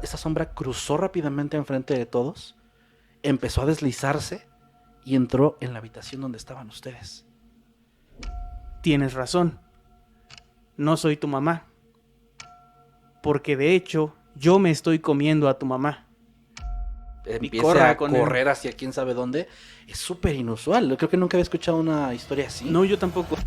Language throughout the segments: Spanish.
Esa sombra cruzó rápidamente enfrente de todos, empezó a deslizarse y entró en la habitación donde estaban ustedes. Tienes razón. No soy tu mamá. Porque de hecho, yo me estoy comiendo a tu mamá. Empieza a correr hacia quién sabe dónde. Es súper inusual. Creo que nunca había escuchado una historia así. No, yo tampoco.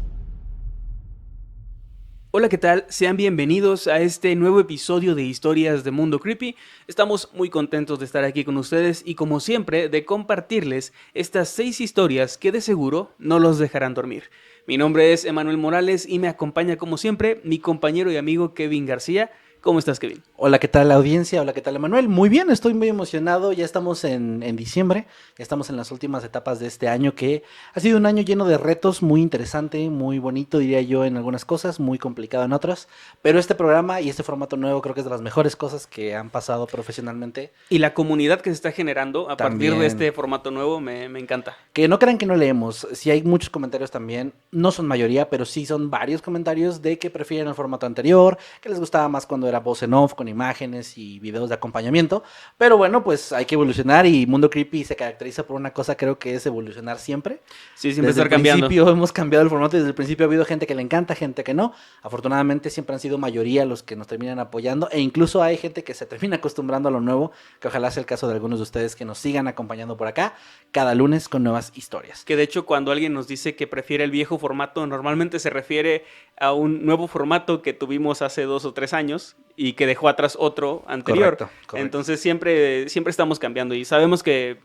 Hola, ¿qué tal? Sean bienvenidos a este nuevo episodio de Historias de Mundo Creepy. Estamos muy contentos de estar aquí con ustedes y, como siempre, de compartirles estas 6 historias que de seguro no los dejarán dormir. Mi nombre es Emanuel Morales y me acompaña, como siempre, mi compañero y amigo Kevin García. ¿Cómo estás, Kevin? Hola, ¿qué tal la audiencia? Hola, ¿qué tal, Emanuel? Muy bien, estoy muy emocionado. Ya estamos en diciembre, ya estamos en las últimas etapas de este año, que ha sido un año lleno de retos, muy interesante, muy bonito, diría yo, en algunas cosas, muy complicado en otras. Pero este programa y este formato nuevo creo que es de las mejores cosas que han pasado profesionalmente. Y la comunidad que se está generando a También, partir de este formato nuevo me encanta. Que no crean que no leemos, sí hay muchos comentarios también, no son mayoría, pero sí son varios comentarios de que prefieren el formato anterior, que les gustaba más cuando era voz en off, con imágenes y videos de acompañamiento. Pero bueno, pues hay que evolucionar y Mundo Creepy se caracteriza por una cosa, creo que es evolucionar siempre. Sí, siempre Desde estar cambiando. Desde el principio hemos cambiado el formato y desde el principio ha habido gente que le encanta, gente que no. Afortunadamente siempre han sido mayoría los que nos terminan apoyando e incluso hay gente que se termina acostumbrando a lo nuevo, que ojalá sea el caso de algunos de ustedes que nos sigan acompañando por acá cada lunes con nuevas historias. Que de hecho, cuando alguien nos dice que prefiere el viejo formato, normalmente se refiere a un nuevo formato que tuvimos hace 2 o 3 años y que dejó atrás otro anterior. Correcto. Entonces siempre estamos cambiando y sabemos que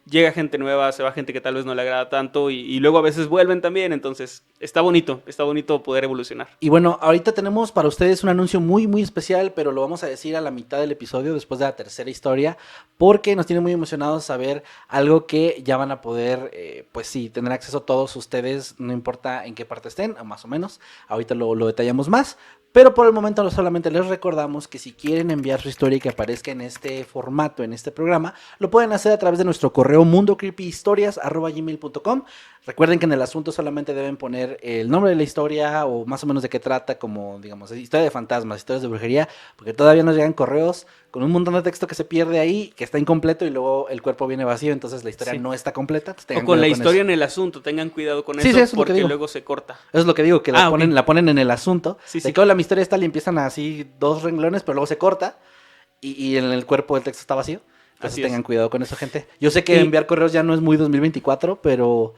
llega gente nueva, se va gente que tal vez no le agrada tanto y luego a veces vuelven también, entonces está bonito poder evolucionar. Y bueno, ahorita tenemos para ustedes un anuncio muy muy especial, pero lo vamos a decir a la mitad del episodio, después de la tercera historia, porque nos tiene muy emocionados saber algo que ya van a poder, pues sí, tener acceso a todos ustedes, no importa en qué parte estén, más o menos, ahorita lo detallamos más. Pero por el momento solamente les recordamos que si quieren enviar su historia y que aparezca en este formato, en este programa, lo pueden hacer a través de nuestro correo mundocreepyhistorias@gmail.com. Recuerden que en el asunto solamente deben poner el nombre de la historia o más o menos de qué trata, como digamos, historia de fantasmas, historias de brujería, porque todavía nos llegan correos con un montón de texto que se pierde ahí, que está incompleto y luego el cuerpo viene vacío, entonces la historia no está completa. O con la historia en el asunto, tengan cuidado con eso, eso porque luego se corta. Eso es lo que digo, que la ponen en el asunto. De que hola, mi historia está y empiezan así 2 renglones, pero luego se corta y en el cuerpo del texto está vacío. Entonces tengan cuidado con eso, gente. Yo sé que enviar correos ya no es muy 2024, pero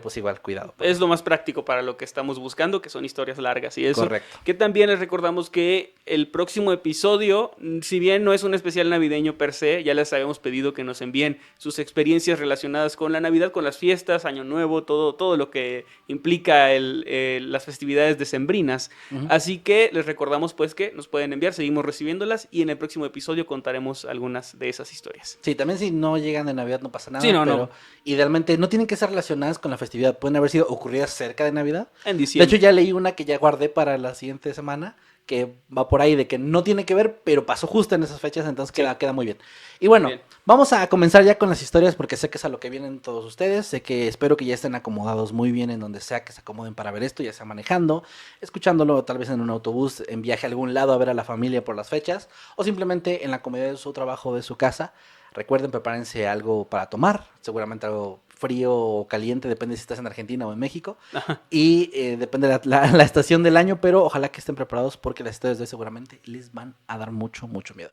pues igual, cuidado. Es lo más práctico para lo que estamos buscando, que son historias largas y eso. Correcto. Que también les recordamos que el próximo episodio, si bien no es un especial navideño per se, ya les habíamos pedido que nos envíen sus experiencias relacionadas con la Navidad, con las fiestas, Año Nuevo, todo lo que implica las festividades decembrinas. Uh-huh. Así que les recordamos pues que nos pueden enviar, seguimos recibiéndolas y en el próximo episodio contaremos algunas de esas historias. Sí, también si no llegan de Navidad no pasa nada, sí, pero idealmente no tienen que ser relacionadas con la festividad, pueden haber sido ocurridas cerca de Navidad. En diciembre. De hecho, ya leí una que ya guardé para la siguiente semana, que va por ahí de que no tiene que ver, pero pasó justo en esas fechas, entonces queda muy bien. Y bueno, vamos a comenzar ya con las historias, porque sé que es a lo que vienen todos ustedes, espero que ya estén acomodados muy bien en donde sea que se acomoden para ver esto, ya sea manejando, escuchándolo tal vez en un autobús, en viaje a algún lado a ver a la familia por las fechas, o simplemente en la comodidad de su trabajo o de su casa. Recuerden, prepárense algo para tomar, seguramente algo frío o caliente, depende si estás en Argentina o en México. Ajá. Y depende de la estación del año, pero ojalá que estén preparados porque las historias de hoy seguramente les van a dar mucho miedo.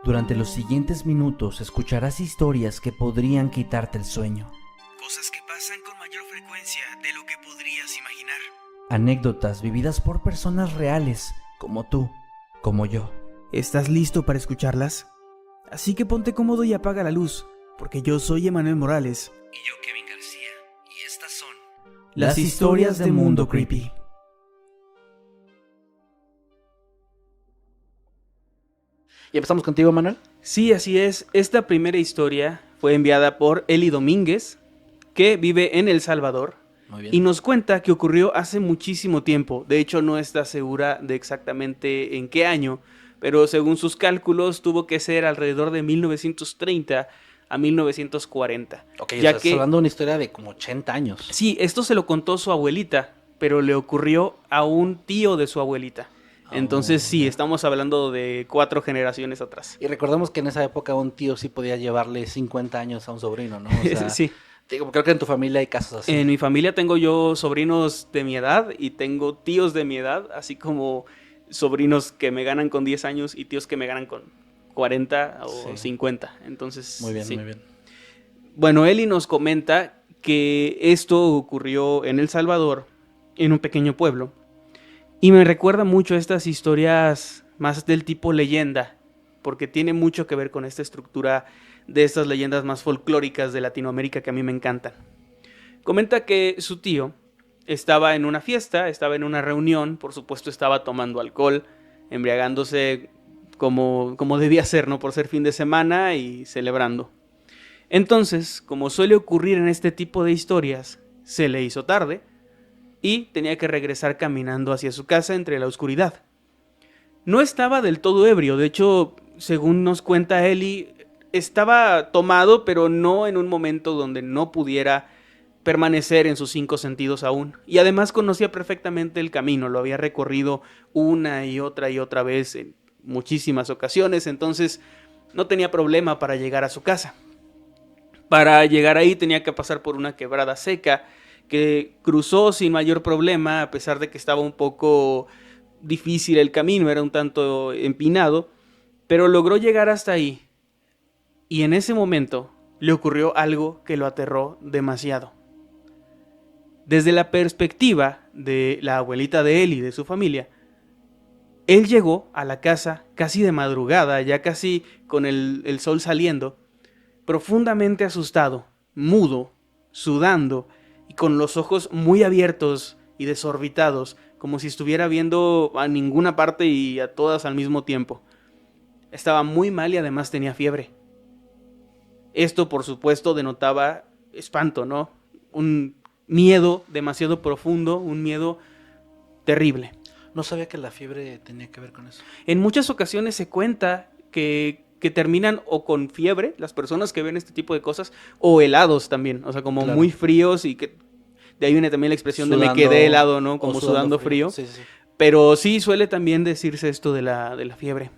Durante los siguientes minutos escucharás historias que podrían quitarte el sueño. Cosas que pasan con mayor frecuencia de lo que podrías imaginar. Anécdotas vividas por personas reales, como tú, como yo. ¿Estás listo para escucharlas? Así que ponte cómodo y apaga la luz, porque yo soy Emanuel Morales. Y yo Kevin García, y estas son las historias de Mundo Creepy. ¿Y empezamos contigo, Manuel? Sí, así es. Esta primera historia fue enviada por Eli Domínguez, que vive en El Salvador. Muy bien. Y nos cuenta que ocurrió hace muchísimo tiempo. De hecho, no está segura de exactamente en qué año, pero según sus cálculos tuvo que ser alrededor de 1930 a 1940. Ok, ya estás hablando de una historia de como 80 años. Sí, esto se lo contó su abuelita, pero le ocurrió a un tío de su abuelita. Entonces sí, estamos hablando de 4 generaciones atrás. Y recordemos que en esa época un tío sí podía llevarle 50 años a un sobrino, ¿no? O sea, Sí. digo, creo que en tu familia hay casos así. En mi familia tengo yo sobrinos de mi edad y tengo tíos de mi edad, así como sobrinos que me ganan con 10 años y tíos que me ganan con 40 o 50. Entonces, Muy bien, sí. muy bien. Bueno, Eli nos comenta que esto ocurrió en El Salvador, en un pequeño pueblo, y me recuerda mucho a estas historias más del tipo leyenda, porque tiene mucho que ver con esta estructura de estas leyendas más folclóricas de Latinoamérica que a mí me encantan. Comenta que su tío estaba en una fiesta, estaba en una reunión, por supuesto estaba tomando alcohol, embriagándose como debía ser, ¿no? Por ser fin de semana y celebrando. Entonces, como suele ocurrir en este tipo de historias, se le hizo tarde y tenía que regresar caminando hacia su casa entre la oscuridad. No estaba del todo ebrio, de hecho, según nos cuenta Eli, estaba tomado, pero no en un momento donde no pudiera permanecer en sus 5 sentidos aún. Y además conocía perfectamente el camino, lo había recorrido una y otra vez en muchísimas ocasiones, entonces no tenía problema para llegar a su casa. Para llegar ahí tenía que pasar por una quebrada seca que cruzó sin mayor problema, a pesar de que estaba un poco difícil el camino, era un tanto empinado, pero logró llegar hasta ahí. Y en ese momento le ocurrió algo que lo aterró demasiado. Desde la perspectiva de la abuelita de él y de su familia, él llegó a la casa casi de madrugada, ya casi con el sol saliendo, profundamente asustado, mudo, sudando y con los ojos muy abiertos y desorbitados, como si estuviera viendo a ninguna parte y a todas al mismo tiempo. Estaba muy mal y además tenía fiebre. Esto, por supuesto, denotaba espanto, ¿no? Un miedo demasiado profundo, un miedo terrible. No sabía que la fiebre tenía que ver con eso. En muchas ocasiones se cuenta que terminan o con fiebre, las personas que ven este tipo de cosas, o helados también, o sea, como claro, muy fríos y que de ahí viene también la expresión sudando, de me quedé helado, ¿no? Como sudando frío. Sí. Pero sí suele también decirse esto de la fiebre.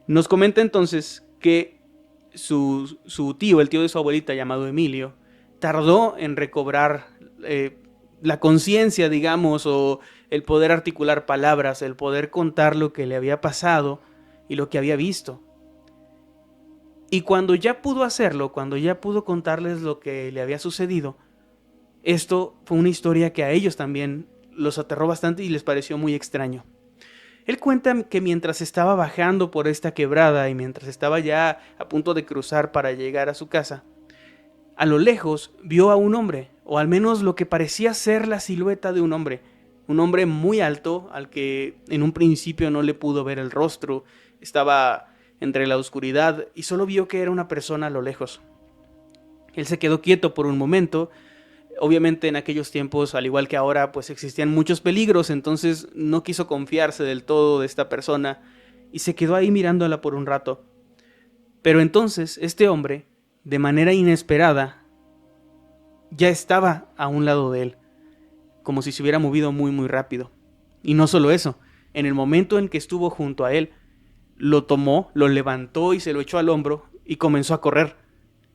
Nos comenta entonces que su tío, el tío de su abuelita llamado Emilio, tardó en recobrar la conciencia, digamos, o el poder articular palabras, el poder contar lo que le había pasado y lo que había visto. Y cuando ya pudo hacerlo, cuando ya pudo contarles lo que le había sucedido, esto fue una historia que a ellos también los aterró bastante y les pareció muy extraño. Él cuenta que mientras estaba bajando por esta quebrada y mientras estaba ya a punto de cruzar para llegar a su casa, a lo lejos vio a un hombre, o al menos lo que parecía ser la silueta de un hombre muy alto, al que en un principio no le pudo ver el rostro, estaba entre la oscuridad y solo vio que era una persona a lo lejos. Él se quedó quieto por un momento. Obviamente en aquellos tiempos, al igual que ahora, pues existían muchos peligros, entonces no quiso confiarse del todo de esta persona y se quedó ahí mirándola por un rato. Pero entonces este hombre, de manera inesperada, ya estaba a un lado de él, como si se hubiera movido muy muy rápido. Y no solo eso, en el momento en que estuvo junto a él, lo tomó, lo levantó y se lo echó al hombro y comenzó a correr.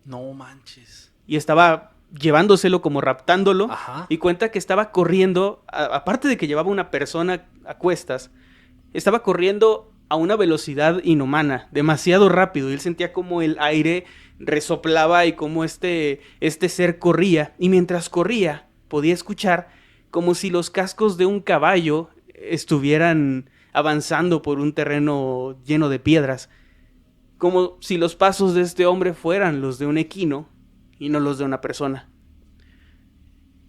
No manches. Y estaba llevándoselo, como raptándolo. Ajá. Y cuenta que estaba corriendo, aparte de que llevaba una persona a cuestas, estaba corriendo a una velocidad inhumana, demasiado rápido. Y él sentía como el aire resoplaba y como este ser corría. Y mientras corría, podía escuchar como si los cascos de un caballo estuvieran avanzando por un terreno lleno de piedras. Como si los pasos de este hombre fueran los de un equino y no los de una persona.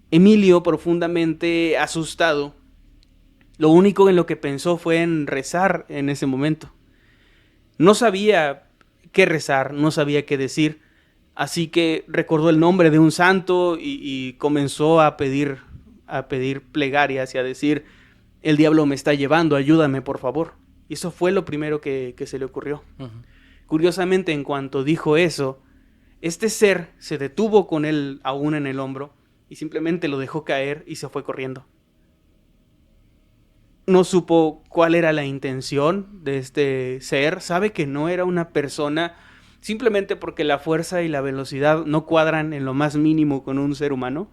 Emilio, profundamente asustado, lo único en lo que pensó fue en rezar en ese momento. No sabía qué rezar, no sabía qué decir, así que recordó el nombre de un santo y comenzó a pedir plegarias y a decir: el diablo me está llevando, ayúdame por favor. Y eso fue lo primero que se le ocurrió. Uh-huh. Curiosamente, en cuanto dijo eso, Este ser se detuvo con él aún en el hombro y simplemente lo dejó caer y se fue corriendo. No supo cuál era la intención de este ser, sabe que no era una persona simplemente porque la fuerza y la velocidad no cuadran en lo más mínimo con un ser humano,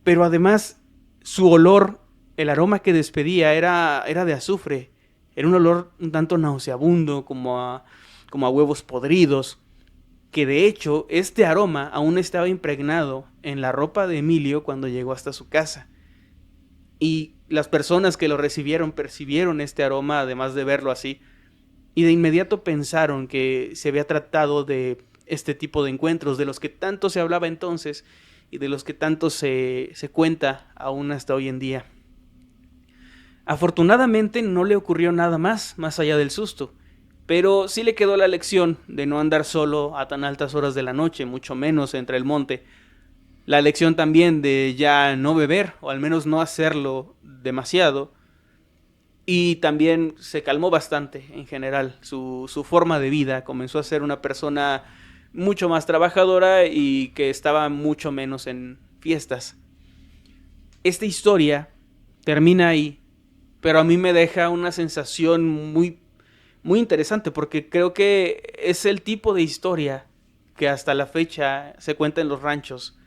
pero además su olor, el aroma que despedía era de azufre, era un olor un tanto nauseabundo, como a huevos podridos, que de hecho este aroma aún estaba impregnado en la ropa de Emilio cuando llegó hasta su casa. Y las personas que lo recibieron percibieron este aroma, además de verlo así, y de inmediato pensaron que se había tratado de este tipo de encuentros, de los que tanto se hablaba entonces y de los que tanto se cuenta aún hasta hoy en día. Afortunadamente no le ocurrió nada más allá del susto, pero sí le quedó la lección de no andar solo a tan altas horas de la noche, mucho menos entre el monte. La lección también de ya no beber, o al menos no hacerlo demasiado. Y también se calmó bastante en general. Su forma de vida comenzó a ser una persona mucho más trabajadora y que estaba mucho menos en fiestas. Esta historia termina ahí, pero a mí me deja una sensación muy, muy interesante, porque creo que es el tipo de historia que hasta la fecha se cuenta en los ranchos.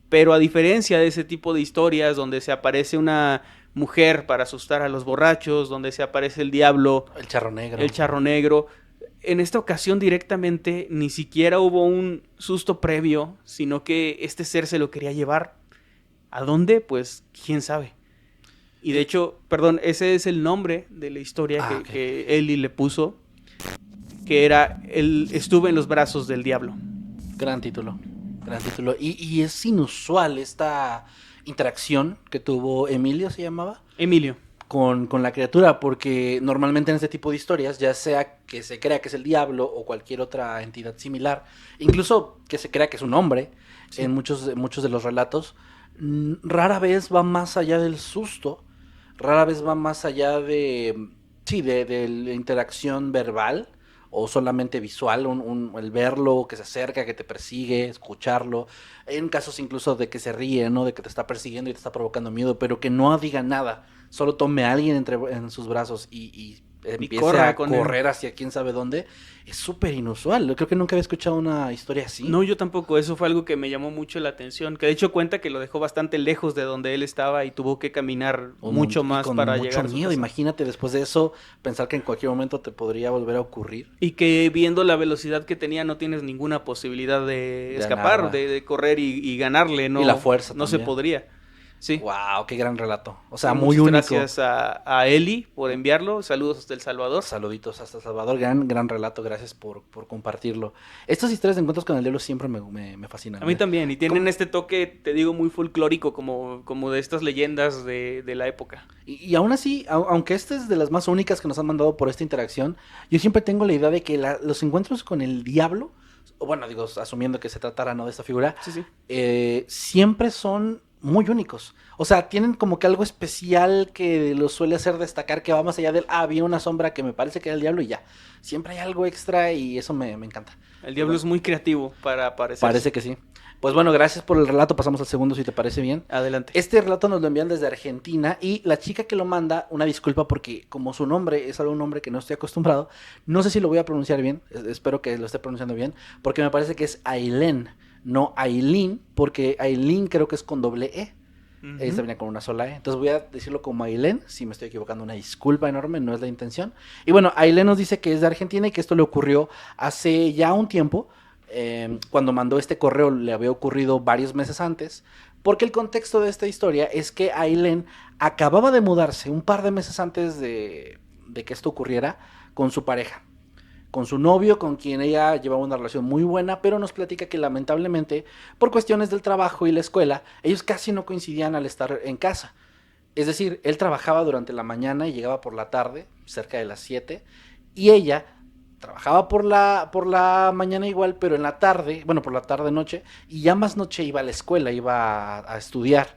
Pero a diferencia de ese tipo de historias donde se aparece una mujer para asustar a los borrachos, donde se aparece el diablo, El charro negro, en esta ocasión directamente ni siquiera hubo un susto previo, sino que este ser se lo quería llevar. ¿A dónde? Pues quién sabe. Y de hecho, perdón, ese es el nombre de la historia que Eli le puso, que era Estuve en los brazos del diablo. Gran título. Y es inusual esta interacción que tuvo Emilio, ¿se llamaba? Emilio. Con la criatura, porque normalmente en este tipo de historias, ya sea que se crea que es el diablo o cualquier otra entidad similar, incluso que se crea que es un hombre, sí, en muchos de los relatos, rara vez va más allá del susto, rara vez va más allá de la interacción verbal o solamente visual, el verlo, que se acerca, que te persigue, escucharlo, en casos incluso de que se ríe, ¿no? De que te está persiguiendo y te está provocando miedo, pero que no diga nada, solo tome a alguien en sus brazos y empiece a correr hacia quién sabe dónde, es súper inusual. Yo creo que nunca había escuchado una historia así. No, yo tampoco. Eso fue algo que me llamó mucho la atención, que de hecho cuenta que lo dejó bastante lejos de donde él estaba y tuvo que caminar mucho más para llegar a su miedo. casa. Imagínate después de eso pensar que en cualquier momento te podría volver a ocurrir. Y que viendo la velocidad que tenía no tienes ninguna posibilidad de escapar, de correr y ganarle, ¿no? Y la fuerza no también. Se podría. Sí. Wow, qué gran relato. O sea, sí, muy único. Gracias a Eli por enviarlo. Saludos hasta El Salvador. Saluditos hasta El Salvador. Gran relato. Gracias por compartirlo. Estas historias de encuentros con el diablo siempre me fascinan. A mí también. Y tienen este toque, te digo, muy folclórico, como de estas leyendas de la época. Y aún así, aunque esta es de las más únicas que nos han mandado por esta interacción, yo siempre tengo la idea de que los encuentros con el diablo, o bueno, digo, asumiendo que se tratara no de esta figura, sí. Siempre son muy únicos. O sea, tienen como que algo especial que los suele hacer destacar, que va más allá del, había una sombra que me parece que era el diablo y ya. Siempre hay algo extra y eso me encanta. El diablo es muy creativo para aparecer. Parece que sí. Pues bueno, gracias por el relato. Pasamos al segundo, si te parece bien. Adelante. Este relato nos lo envían desde Argentina y la chica que lo manda, una disculpa porque como su nombre es algún nombre que no estoy acostumbrado, no sé si lo voy a pronunciar bien, espero que lo esté pronunciando bien, porque me parece que es Ailén, no Ailín, porque Ailín creo que es con doble E. Esta venía con una sola E. Entonces voy a decirlo como Ailén. Si me estoy equivocando, una disculpa enorme, no es la intención. Y bueno, Ailén nos dice que es de Argentina y que esto le ocurrió hace ya un tiempo. Cuando mandó este correo le había ocurrido varios meses antes. Porque el contexto de esta historia es que Ailén acababa de mudarse un par de meses antes de que esto ocurriera con su pareja, con su novio, con quien ella llevaba una relación muy buena, pero nos platica que lamentablemente, por cuestiones del trabajo y la escuela, ellos casi no coincidían al estar en casa. Es decir, él trabajaba durante la mañana y llegaba por la tarde, cerca de las 7, y ella trabajaba por la mañana igual, pero en la tarde, bueno, por la tarde-noche, y ya más noche iba a la escuela, iba a estudiar.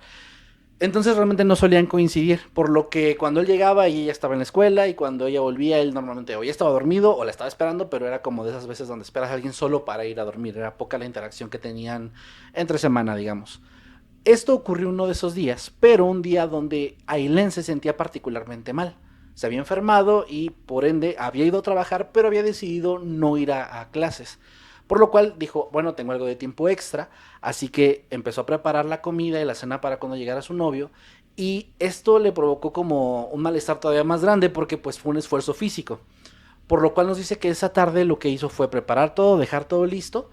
Entonces realmente no solían coincidir, por lo que cuando él llegaba y ella estaba en la escuela y cuando ella volvía, él normalmente o ya estaba dormido o la estaba esperando, pero era como de esas veces donde esperas a alguien solo para ir a dormir, era poca la interacción que tenían entre semana, digamos. Esto ocurrió uno de esos días, pero un día donde Ailén se sentía particularmente mal. Se había enfermado y por ende había ido a trabajar, pero había decidido no ir a clases. Por lo cual dijo, bueno, tengo algo de tiempo extra, así que empezó a preparar la comida y la cena para cuando llegara su novio, y esto le provocó como un malestar todavía más grande porque pues fue un esfuerzo físico. Por lo cual nos dice que esa tarde lo que hizo fue preparar todo, dejar todo listo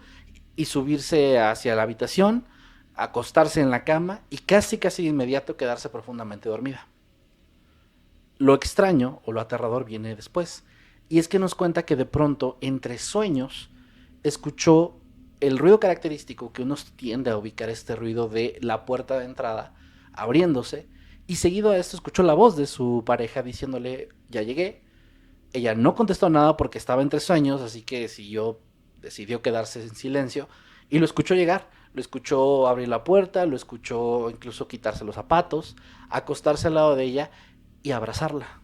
y subirse hacia la habitación, acostarse en la cama y casi de inmediato quedarse profundamente dormida. Lo extraño o lo aterrador viene después, y es que nos cuenta que de pronto, entre sueños, escuchó el ruido característico que uno tiende a ubicar, este ruido de la puerta de entrada abriéndose, y seguido a esto escuchó la voz de su pareja diciéndole, ya llegué. Ella no contestó nada porque estaba entre sueños, así que decidió quedarse en silencio, y lo escuchó llegar, lo escuchó abrir la puerta, lo escuchó incluso quitarse los zapatos, acostarse al lado de ella y abrazarla.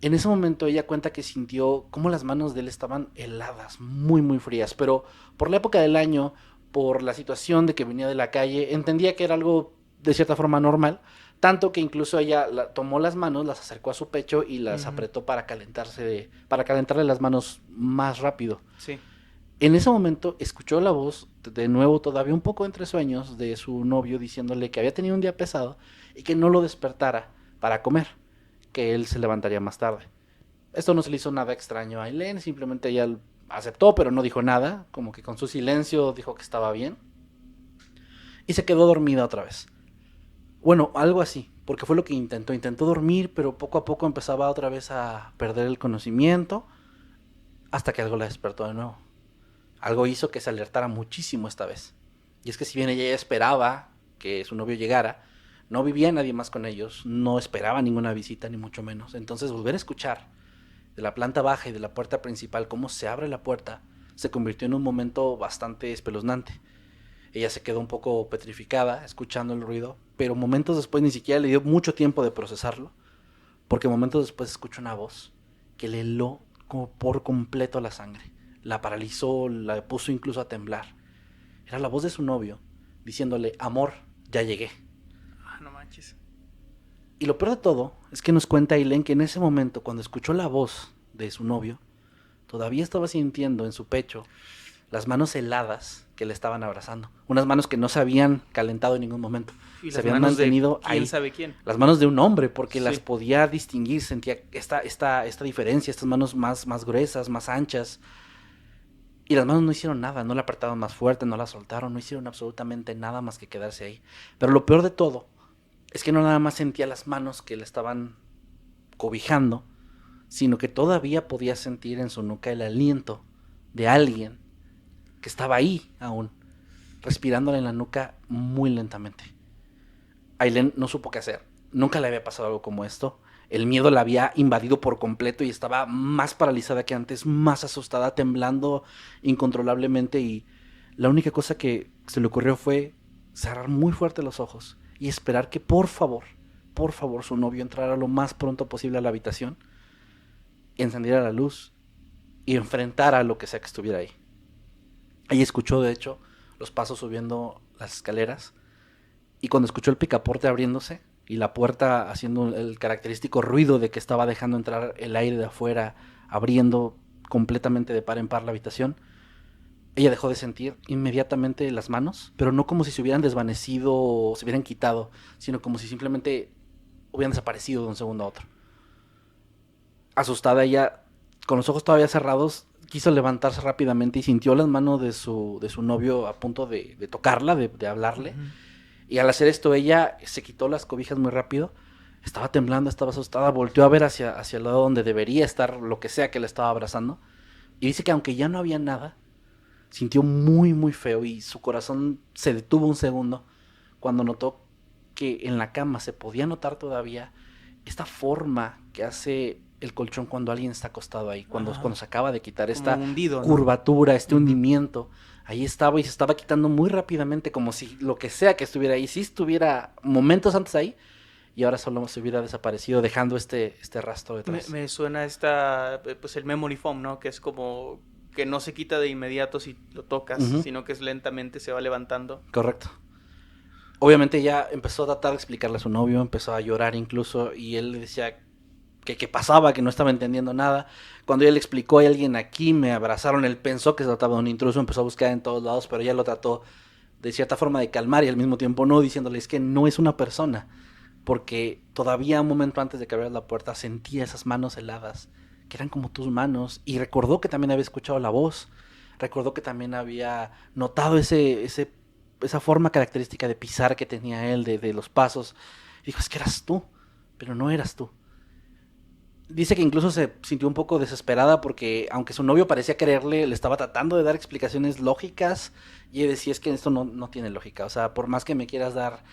En ese momento ella cuenta que sintió cómo las manos de él estaban heladas, muy muy frías, pero por la época del año, por la situación de que venía de la calle, entendía que era algo de cierta forma normal, tanto que incluso ella tomó las manos, las acercó a su pecho y las apretó para calentarle las manos más rápido. Sí. En ese momento escuchó la voz, de nuevo todavía un poco entre sueños, de su novio diciéndole que había tenido un día pesado y que no lo despertara para comer, que él se levantaría más tarde. Esto no se le hizo nada extraño a Ailén, simplemente ella aceptó, pero no dijo nada, como que con su silencio dijo que estaba bien. Y se quedó dormida otra vez. Bueno, algo así, porque fue lo que intentó dormir, pero poco a poco empezaba otra vez a perder el conocimiento, hasta que algo la despertó de nuevo. Algo hizo que se alertara muchísimo esta vez. Y es que si bien ella esperaba que su novio llegara, no vivía nadie más con ellos, no esperaba ninguna visita, ni mucho menos. Entonces volver a escuchar de la planta baja y de la puerta principal cómo se abre la puerta, se convirtió en un momento bastante espeluznante. Ella se quedó un poco petrificada escuchando el ruido, pero momentos después ni siquiera le dio mucho tiempo de procesarlo, porque momentos después escuchó una voz que le heló como por completo la sangre. La paralizó, la puso incluso a temblar. Era la voz de su novio, diciéndole, amor, ya llegué. No manches. Y lo peor de todo es que nos cuenta Ailén que en ese momento, cuando escuchó la voz de su novio, todavía estaba sintiendo en su pecho las manos heladas que le estaban abrazando. Unas manos que no se habían calentado en ningún momento. Y se las habían manos mantenido de quién ahí. sabe quién. Las manos de un hombre, porque Sí. las podía distinguir, sentía esta diferencia, estas manos más gruesas, más anchas. Y las manos no hicieron nada, no la apretaron más fuerte, no la soltaron, no hicieron absolutamente nada más que quedarse ahí. Pero lo peor de todo es que no nada más sentía las manos que le estaban cobijando, sino que todavía podía sentir en su nuca el aliento de alguien que estaba ahí aún, respirándole en la nuca muy lentamente. Ailén no supo qué hacer, nunca le había pasado algo como esto. El miedo la había invadido por completo y estaba más paralizada que antes, más asustada, temblando incontrolablemente, y la única cosa que se le ocurrió fue cerrar muy fuerte los ojos y esperar que por favor su novio entrara lo más pronto posible a la habitación, encendiera la luz y enfrentara a lo que sea que estuviera ahí. Ella escuchó de hecho los pasos subiendo las escaleras, y cuando escuchó el picaporte abriéndose y la puerta haciendo el característico ruido de que estaba dejando entrar el aire de afuera, abriendo completamente de par en par la habitación, ella dejó de sentir inmediatamente las manos, pero no como si se hubieran desvanecido o se hubieran quitado, sino como si simplemente hubieran desaparecido de un segundo a otro. Asustada, ella, con los ojos todavía cerrados, quiso levantarse rápidamente y sintió las manos de su novio a punto de tocarla, de hablarle. Y al hacer esto, ella se quitó las cobijas muy rápido. Estaba temblando, estaba asustada. Volteó a ver hacia el lado donde debería estar lo que sea que la estaba abrazando. Y dice que aunque ya no había nada, sintió muy, muy feo. Y su corazón se detuvo un segundo cuando notó que en la cama se podía notar todavía esta forma que hace el colchón cuando alguien está acostado ahí. Cuando se acaba de quitar esta hundido, ¿no? curvatura, este hundimiento. ahí estaba y se estaba quitando muy rápidamente, como si lo que sea que estuviera ahí, sí estuviera momentos antes ahí, y ahora solo se hubiera desaparecido, dejando este rastro detrás. Me suena pues el memory foam, ¿no? Que es como que no se quita de inmediato si lo tocas, sino que es lentamente se va levantando. Correcto. Obviamente ya empezó a tratar de explicarle a su novio, empezó a llorar incluso, y él le decía que qué pasaba, que no estaba entendiendo nada. Cuando ella le explicó, hay alguien aquí, me abrazaron, él pensó que se trataba de un intruso, empezó a buscar en todos lados, pero ella lo trató de cierta forma de calmar y al mismo tiempo no, diciéndole es que no es una persona, porque todavía un momento antes de que abriera la puerta sentía esas manos heladas, que eran como tus manos, y recordó que también había escuchado la voz, recordó que también había notado esa forma característica de pisar que tenía él, de los pasos. Dijo, es que eras tú, pero no eras tú. Dice que incluso se sintió un poco desesperada porque, aunque su novio parecía quererle, le estaba tratando de dar explicaciones lógicas, y ella decía, es que esto no tiene lógica. O sea, por más que me quieras dar,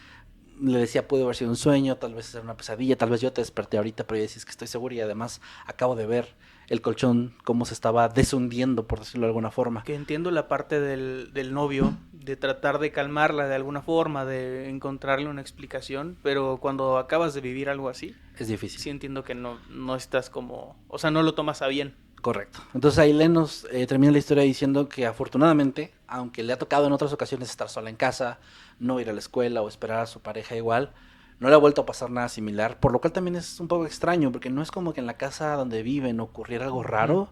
le decía, puede haber sido un sueño, tal vez era una pesadilla, tal vez yo te desperté ahorita, pero ella decía, es que estoy segura y además acabo de ver el colchón cómo se estaba deshundiendo, por decirlo de alguna forma. Que entiendo la parte del novio, de tratar de calmarla de alguna forma, de encontrarle una explicación, pero cuando acabas de vivir algo así, es difícil. Sí entiendo que no estás como, o sea, no lo tomas a bien. Correcto. Entonces Aileen nos termina la historia diciendo que afortunadamente, aunque le ha tocado en otras ocasiones estar sola en casa, no ir a la escuela o esperar a su pareja igual, no le ha vuelto a pasar nada similar, por lo cual también es un poco extraño, porque no es como que en la casa donde viven ocurriera algo raro,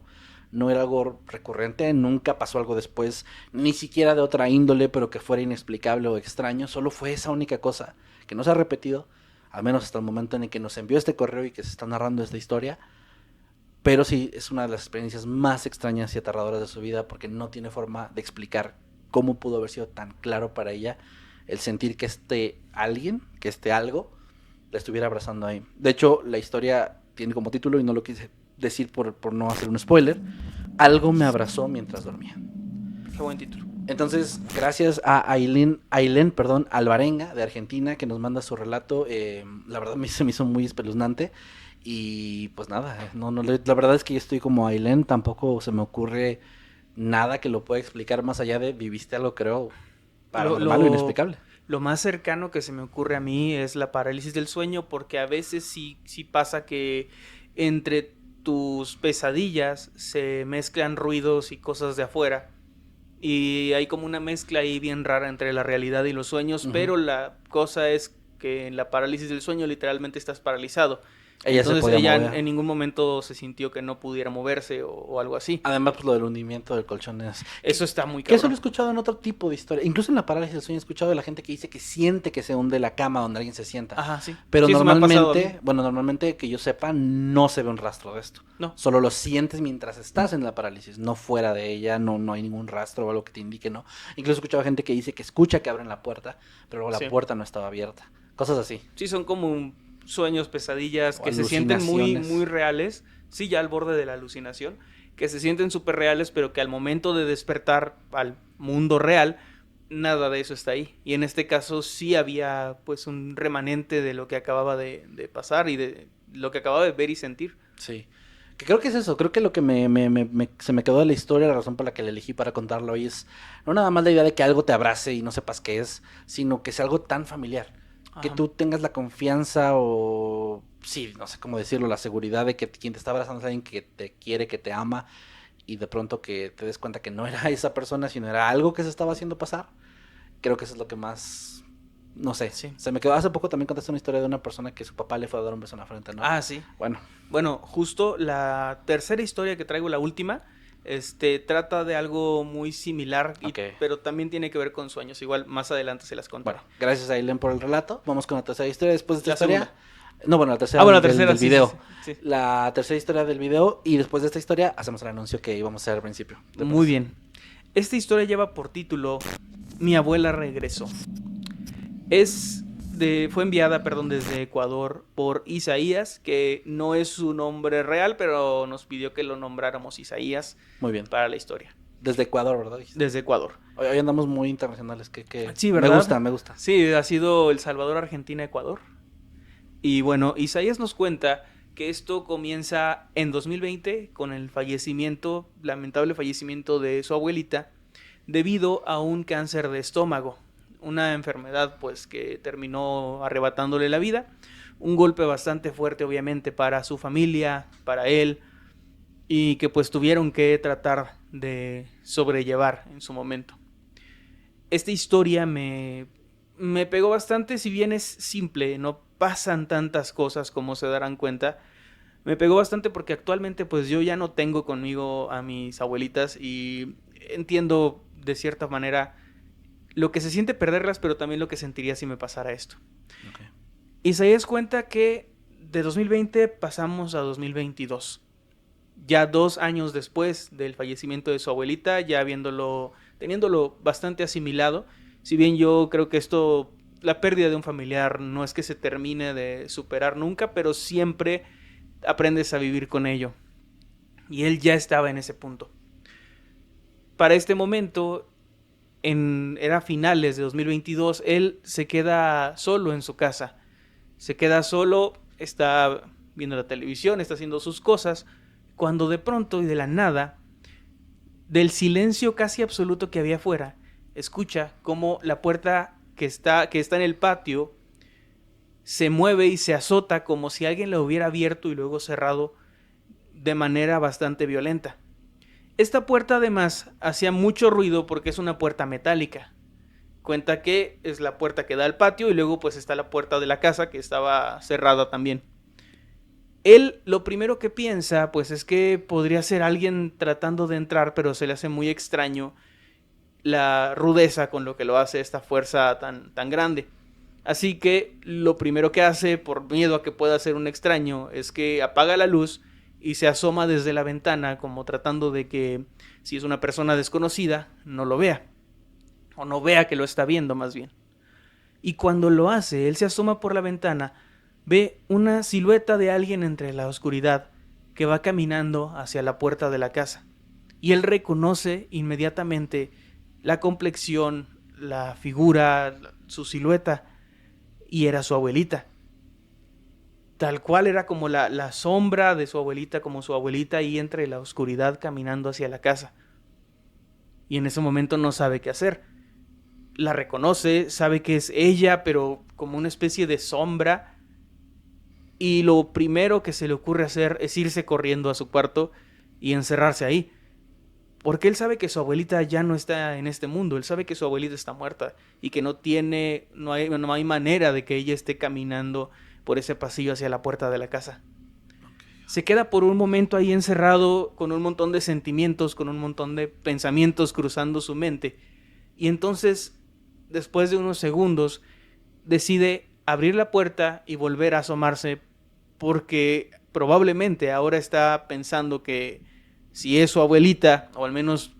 no era algo recurrente, nunca pasó algo después, ni siquiera de otra índole, pero que fuera inexplicable o extraño, solo fue esa única cosa que no se ha repetido, al menos hasta el momento en el que nos envió este correo y que se está narrando esta historia, pero sí es una de las experiencias más extrañas y aterradoras de su vida, porque no tiene forma de explicar cómo pudo haber sido tan claro para ella el sentir que alguien, que algo, la estuviera abrazando ahí. De hecho, la historia tiene como título, y no lo quise decir por no hacer un spoiler, Algo me abrazó mientras dormía. Qué buen título. Entonces, gracias a Aileen Alvarenga, de Argentina, que nos manda su relato. La verdad se me hizo muy espeluznante. Y pues nada, la verdad es que yo estoy como Aileen, tampoco se me ocurre nada que lo pueda explicar más allá de viviste algo, creo, paranormal o inexplicable. Lo más cercano que se me ocurre a mí es la parálisis del sueño, porque a veces sí pasa que entre tus pesadillas se mezclan ruidos y cosas de afuera, y hay como una mezcla ahí bien rara entre la realidad y los sueños, pero la cosa es que en la parálisis del sueño literalmente estás paralizado. Entonces ella en ningún momento se sintió que no pudiera moverse o algo así. Además, pues lo del hundimiento del colchón es... Eso está muy cabrón. Que cabrón. eso lo he escuchado en otro tipo de historia. Incluso en la parálisis del sueño he escuchado de la gente que dice que siente que se hunde la cama donde alguien se sienta. Ajá, sí. Pero sí, normalmente que yo sepa, no se ve un rastro de esto. No. Solo lo sientes mientras estás en la parálisis, no fuera de ella, no hay ningún rastro o algo que te indique, no. Incluso he escuchado gente que dice que escucha que abren la puerta, pero luego la puerta no estaba abierta. Cosas así. Sí, son como sueños, pesadillas que se sienten muy, muy reales, sí, ya al borde de la alucinación, que se sienten súper reales, pero que al momento de despertar al mundo real, nada de eso está ahí. Y en este caso sí había pues un remanente de lo que acababa de pasar y de lo que acababa de ver y sentir. Sí. Que creo que es eso, creo que lo que se me quedó de la historia, la razón por la que la elegí para contarlo hoy es no nada más la idea de que algo te abrace y no sepas qué es, sino que sea algo tan familiar. Que tú tengas la confianza o, sí, no sé cómo decirlo, la seguridad de que quien te está abrazando es alguien que te quiere, que te ama, y de pronto que te des cuenta que no era esa persona, sino era algo que se estaba haciendo pasar. Creo que eso es lo que más, no sé, se me quedó. Hace poco también contaste una historia de una persona que su papá le fue a dar un beso en la frente, ¿no? Ah, sí. Bueno, justo la tercera historia que traigo, la última, trata de algo muy similar, pero también tiene que ver con sueños. Igual más adelante se las contaré. Bueno, gracias a Aileen por el relato. Vamos con la tercera historia después de esta historia. Segunda. No, bueno, la tercera, del video. Sí. La tercera historia del video, y después de esta historia hacemos el anuncio que íbamos a hacer al principio. Muy bien. Esta historia lleva por título Mi abuela regresó. Fue enviada, desde Ecuador por Isaías, que no es su nombre real, pero nos pidió que lo nombráramos Isaías. Muy bien. Para la historia. Desde Ecuador, ¿verdad? Desde Ecuador. Hoy andamos muy internacionales. Sí, ¿verdad? Me gusta. Sí, ha sido El Salvador, Argentina, Ecuador. Y bueno, Isaías nos cuenta que esto comienza en 2020 con el lamentable fallecimiento de su abuelita, debido a un cáncer de estómago, una enfermedad pues que terminó arrebatándole la vida, un golpe bastante fuerte obviamente para su familia, para él, y que pues tuvieron que tratar de sobrellevar en su momento. Esta historia me pegó bastante, si bien es simple, no pasan tantas cosas como se darán cuenta. Me pegó bastante porque actualmente pues yo ya no tengo conmigo a mis abuelitas y entiendo de cierta manera lo que se siente perderlas, pero también lo que sentiría si me pasara esto. Okay. Isaías cuenta que de 2020 pasamos a 2022. Ya 2 años después del fallecimiento de su abuelita, ya teniéndolo bastante asimilado. Si bien yo creo que la pérdida de un familiar no es que se termine de superar nunca, pero siempre aprendes a vivir con ello. Y él ya estaba en ese punto. Para este momento, era finales de 2022, él se queda solo en su casa. Se queda solo, está viendo la televisión, está haciendo sus cosas, cuando de pronto y de la nada, del silencio casi absoluto que había afuera, escucha cómo la puerta que está en el patio se mueve y se azota como si alguien la hubiera abierto y luego cerrado de manera bastante violenta. Esta puerta además hacía mucho ruido porque es una puerta metálica. Cuenta que es la puerta que da al patio y luego pues está la puerta de la casa que estaba cerrada también. Él lo primero que piensa pues es que podría ser alguien tratando de entrar, pero se le hace muy extraño la rudeza con lo que lo hace esta fuerza tan grande. Así que lo primero que hace, por miedo a que pueda ser un extraño, es que apaga la luz y se asoma desde la ventana como tratando de que, si es una persona desconocida, no lo vea. O no vea que lo está viendo más bien. Y cuando lo hace, él se asoma por la ventana, ve una silueta de alguien entre la oscuridad que va caminando hacia la puerta de la casa. Y él reconoce inmediatamente la complexión, la figura, su silueta, y era su abuelita. Tal cual era como la sombra de su abuelita, como su abuelita ahí entre la oscuridad caminando hacia la casa. Y en ese momento no sabe qué hacer. La reconoce, sabe que es ella, pero como una especie de sombra. Y lo primero que se le ocurre hacer es irse corriendo a su cuarto y encerrarse ahí. Porque él sabe que su abuelita ya no está en este mundo. Él sabe que su abuelita está muerta y que no hay manera de que ella esté caminando por ese pasillo hacia la puerta de la casa. Se queda por un momento ahí encerrado con un montón de sentimientos, con un montón de pensamientos cruzando su mente. Y entonces, después de unos segundos, decide abrir la puerta y volver a asomarse porque probablemente ahora está pensando que si es su abuelita, o al menos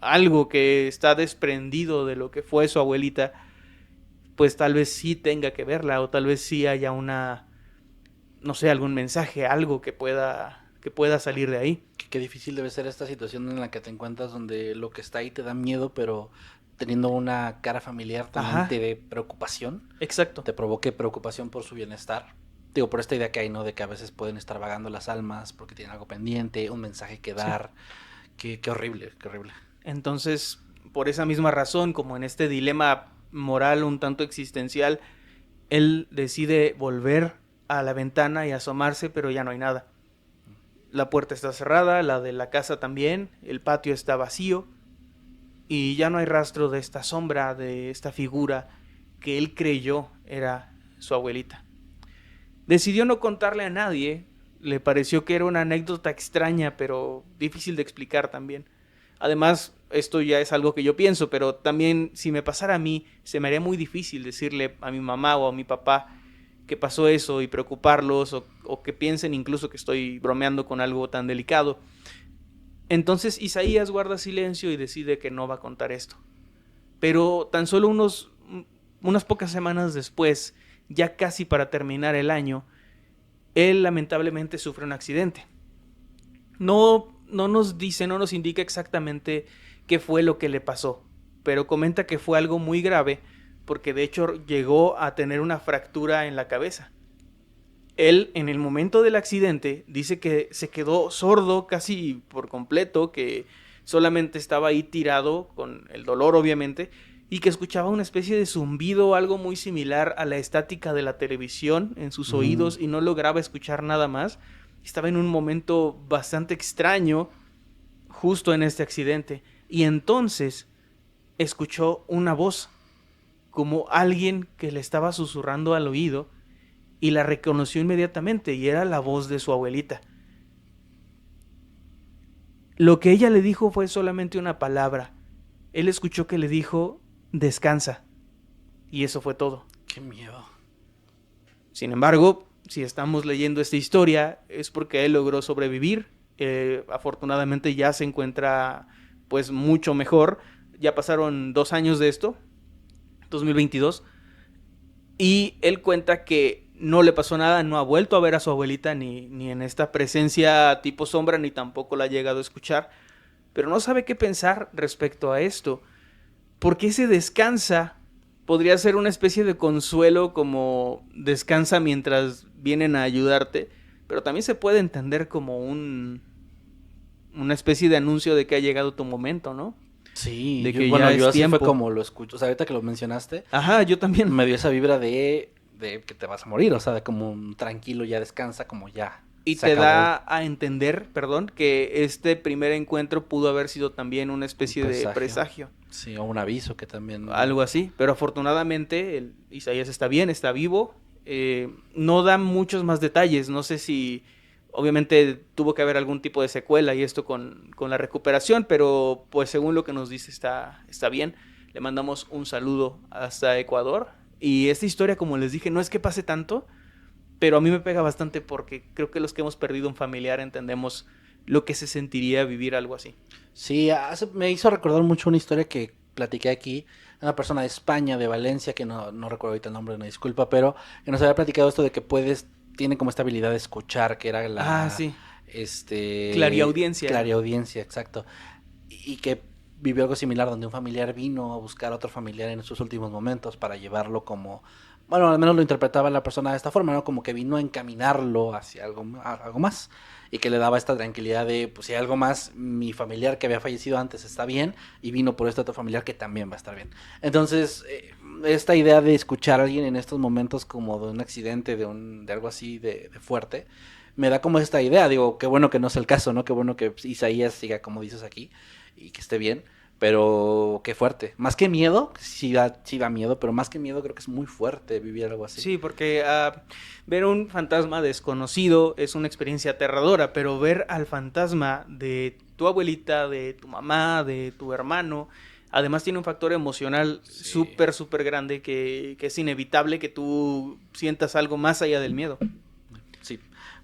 algo que está desprendido de lo que fue su abuelita, pues tal vez sí tenga que verla, o tal vez sí haya algún mensaje, algo que pueda salir de ahí. Qué difícil debe ser esta situación en la que te encuentras donde lo que está ahí te da miedo, pero teniendo una cara familiar también te dé preocupación. Exacto. Te provoque preocupación por su bienestar. Digo, por esta idea que hay, ¿no? De que a veces pueden estar vagando las almas porque tienen algo pendiente, un mensaje que dar. Sí. Qué horrible, qué horrible. Entonces, por esa misma razón, como en este dilema moral un tanto existencial, él decide volver a la ventana y asomarse, pero ya no hay nada. La puerta está cerrada, la de la casa también, el patio está vacío y ya no hay rastro de esta sombra, de esta figura que él creyó era su abuelita. Decidió no contarle a nadie, le pareció que era una anécdota extraña, pero difícil de explicar también. Además, esto ya es algo que yo pienso, pero también si me pasara a mí, se me haría muy difícil decirle a mi mamá o a mi papá que pasó eso y preocuparlos o que piensen incluso que estoy bromeando con algo tan delicado. Entonces Isaías guarda silencio y decide que no va a contar esto. Pero tan solo unas pocas semanas después, ya casi para terminar el año, él lamentablemente sufre un accidente. No nos indica exactamente qué fue lo que le pasó, pero comenta que fue algo muy grave porque de hecho llegó a tener una fractura en la cabeza. Él, en el momento del accidente, dice que se quedó sordo casi por completo, que solamente estaba ahí tirado, con el dolor obviamente, y que escuchaba una especie de zumbido, algo muy similar a la estática de la televisión en sus oídos, y no lograba escuchar nada más. Estaba en un momento bastante extraño justo en este accidente, y entonces escuchó una voz, como alguien que le estaba susurrando al oído, y la reconoció inmediatamente, y era la voz de su abuelita. Lo que ella le dijo fue solamente una palabra. Él escuchó que le dijo, descansa. Y eso fue todo. Qué miedo. Sin embargo, si estamos leyendo esta historia, es porque él logró sobrevivir. Afortunadamente ya se encuentra pues mucho mejor. Ya pasaron 2 años de esto, 2022. Y él cuenta que no le pasó nada, no ha vuelto a ver a su abuelita ni en esta presencia tipo sombra, ni tampoco la ha llegado a escuchar. Pero no sabe qué pensar respecto a esto. Porque ese descansa podría ser una especie de consuelo, como descansa mientras vienen a ayudarte. Pero también se puede entender como una especie de anuncio de que ha llegado tu momento, ¿no? Sí, de que yo ya así tiempo. fue como lo escucho. O sea, ahorita que lo mencionaste, Ajá, yo también. me dio esa vibra de que te vas a morir. O sea, de como un tranquilo, ya descansa, como ya. Y se te acabó. da a entender, que este primer encuentro pudo haber sido también una especie Un de presagio. presagio. Sí, o un aviso que también. Algo así. Pero afortunadamente Isaías está bien, está vivo. No da muchos más detalles. No sé si obviamente tuvo que haber algún tipo de secuela y esto con la recuperación, pero pues según lo que nos dice está bien. Le mandamos un saludo hasta Ecuador. Y esta historia, como les dije, no es que pase tanto, pero a mí me pega bastante porque creo que los que hemos perdido un familiar entendemos lo que se sentiría vivir algo así. Sí, me hizo recordar mucho una historia que platiqué aquí. Una persona de España, de Valencia, que no recuerdo ahorita el nombre, una disculpa, pero que nos había platicado esto de que tiene como esta habilidad de escuchar, que era la... sí. Clariaudiencia. Clariaudiencia. Clariaudiencia, exacto. Y que vivió algo similar, donde un familiar vino a buscar a otro familiar en sus últimos momentos para llevarlo como... Bueno, al menos lo interpretaba la persona de esta forma, ¿no? Como que vino a encaminarlo hacia algo más. Y que le daba esta tranquilidad de, pues si hay algo más, mi familiar que había fallecido antes está bien, y vino por este otro familiar que también va a estar bien. Entonces, esta idea de escuchar a alguien en estos momentos como de un accidente, de algo así de fuerte, me da como esta idea. Digo, qué bueno que no es el caso, ¿no? Qué bueno que Isaías siga como dices aquí y que esté bien. Pero qué fuerte. Más que miedo, sí da miedo, pero más que miedo creo que es muy fuerte vivir algo así. Sí, porque ver un fantasma desconocido es una experiencia aterradora, pero ver al fantasma de tu abuelita, de tu mamá, de tu hermano, además tiene un factor emocional súper, súper grande que es inevitable que tú sientas algo más allá del miedo. Sí.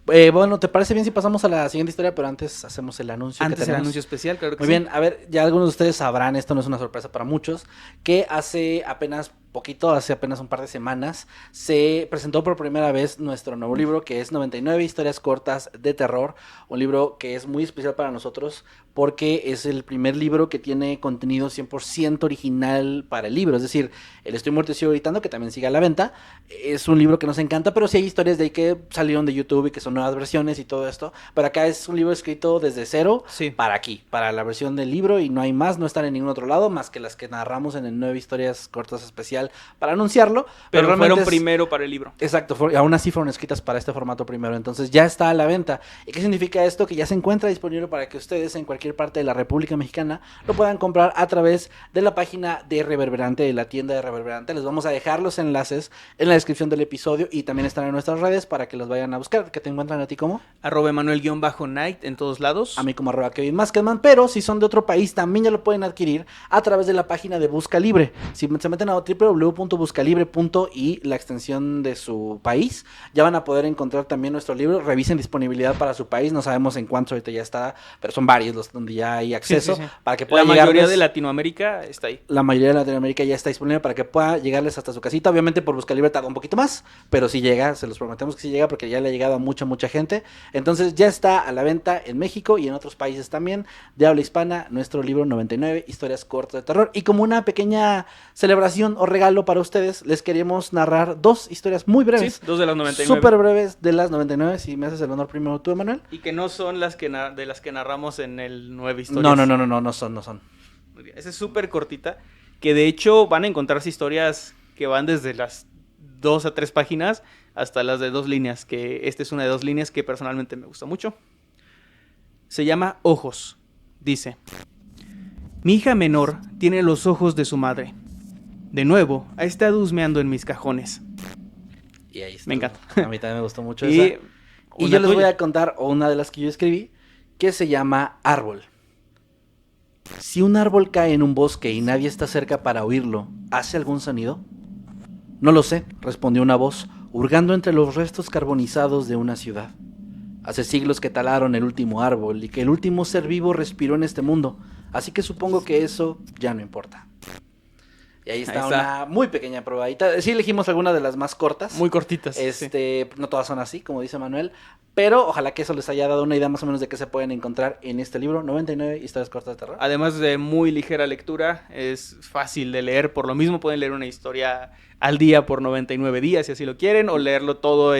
Bueno, ¿te parece bien si pasamos a la siguiente historia? Pero antes hacemos el anuncio. Antes el anuncio especial, claro que Muy sí. bien, a ver, ya algunos de ustedes sabrán, esto no es una sorpresa para muchos, que hace apenas un par de semanas, se presentó por primera vez nuestro nuevo libro, que es 99 historias cortas de terror, un libro que es muy especial para nosotros, porque es el primer libro que tiene contenido 100% original para el libro, es decir, el Estoy Muerto y Sigo Gritando, que también sigue a la venta, es un libro que nos encanta, pero sí hay historias de ahí que salieron de YouTube y que son nuevas versiones y todo esto, pero acá es un libro escrito desde cero, sí, para aquí, para la versión del libro, y no hay más, no están en ningún otro lado, más que las que narramos en el 9 historias cortas especial para anunciarlo. Pero fueron primero para el libro. Exacto, aún así fueron escritas para este formato primero, entonces ya está a la venta. ¿Y qué significa esto? Que ya se encuentra disponible para que ustedes en cualquier parte de la República Mexicana lo puedan comprar a través de la página de Reverberante, de la tienda de Reverberante. Les vamos a dejar los enlaces en la descripción del episodio y también están en nuestras redes para que los vayan a buscar. ¿Que te encuentran a ti como? @Emanuel_Night en todos lados. A mí como @Kevin Maskedman, pero si son de otro país también ya lo pueden adquirir a través de la página de Busca Libre. Si se meten a www.buscalibre.y la extensión de su país, ya van a poder encontrar también nuestro libro. Revisen disponibilidad para su país, no sabemos en cuántos ahorita ya está, pero son varios los donde ya hay acceso, sí. para que pueda la mayoría llegarles. de Latinoamérica está ahí. La mayoría de Latinoamérica ya está disponible para que pueda llegarles hasta su casita. Obviamente por Busca Libre tarda un poquito más, pero si llega, se los prometemos que sí llega porque ya le ha llegado a mucha gente. Entonces ya está a la venta en México y en otros países también de habla hispana nuestro libro 99 historias cortas de terror. Y como una pequeña celebración o regalo regalo para ustedes, les queríamos narrar 2 historias muy breves. Sí, 2 de las 99. Súper breves de las 99, si me haces el honor primero tú, Emanuel. Y que no son las que de las que narramos en el 9 historias. No son. Muy bien. Esa es súper cortita, que de hecho van a encontrarse historias que van desde las 2 a 3 páginas hasta las de 2 líneas, que esta es una de 2 líneas que personalmente me gusta mucho. Se llama Ojos. Dice: mi hija menor tiene los ojos de su madre. De nuevo, ha estado husmeando en mis cajones. Y ahí está. Me encanta. A mí también me gustó mucho Y esa. Y yo les voy tuya. a contar una de las que yo escribí, que se llama Árbol. Si un árbol cae en un bosque y nadie está cerca para oírlo, ¿hace algún sonido? No lo sé, respondió una voz, hurgando entre los restos carbonizados de una ciudad. Hace siglos que talaron el último árbol y que el último ser vivo respiró en este mundo, así que supongo que eso ya no importa. Y ahí está, una muy pequeña probadita. Sí elegimos algunas de las más cortas. Muy cortitas. Sí. No todas son así, como dice Manuel, pero ojalá que eso les haya dado una idea más o menos de qué se pueden encontrar en este libro, 99 historias cortas de terror. Además de muy ligera lectura, es fácil de leer. Por lo mismo pueden leer una historia al día por 99 días, si así lo quieren, o leerlo todo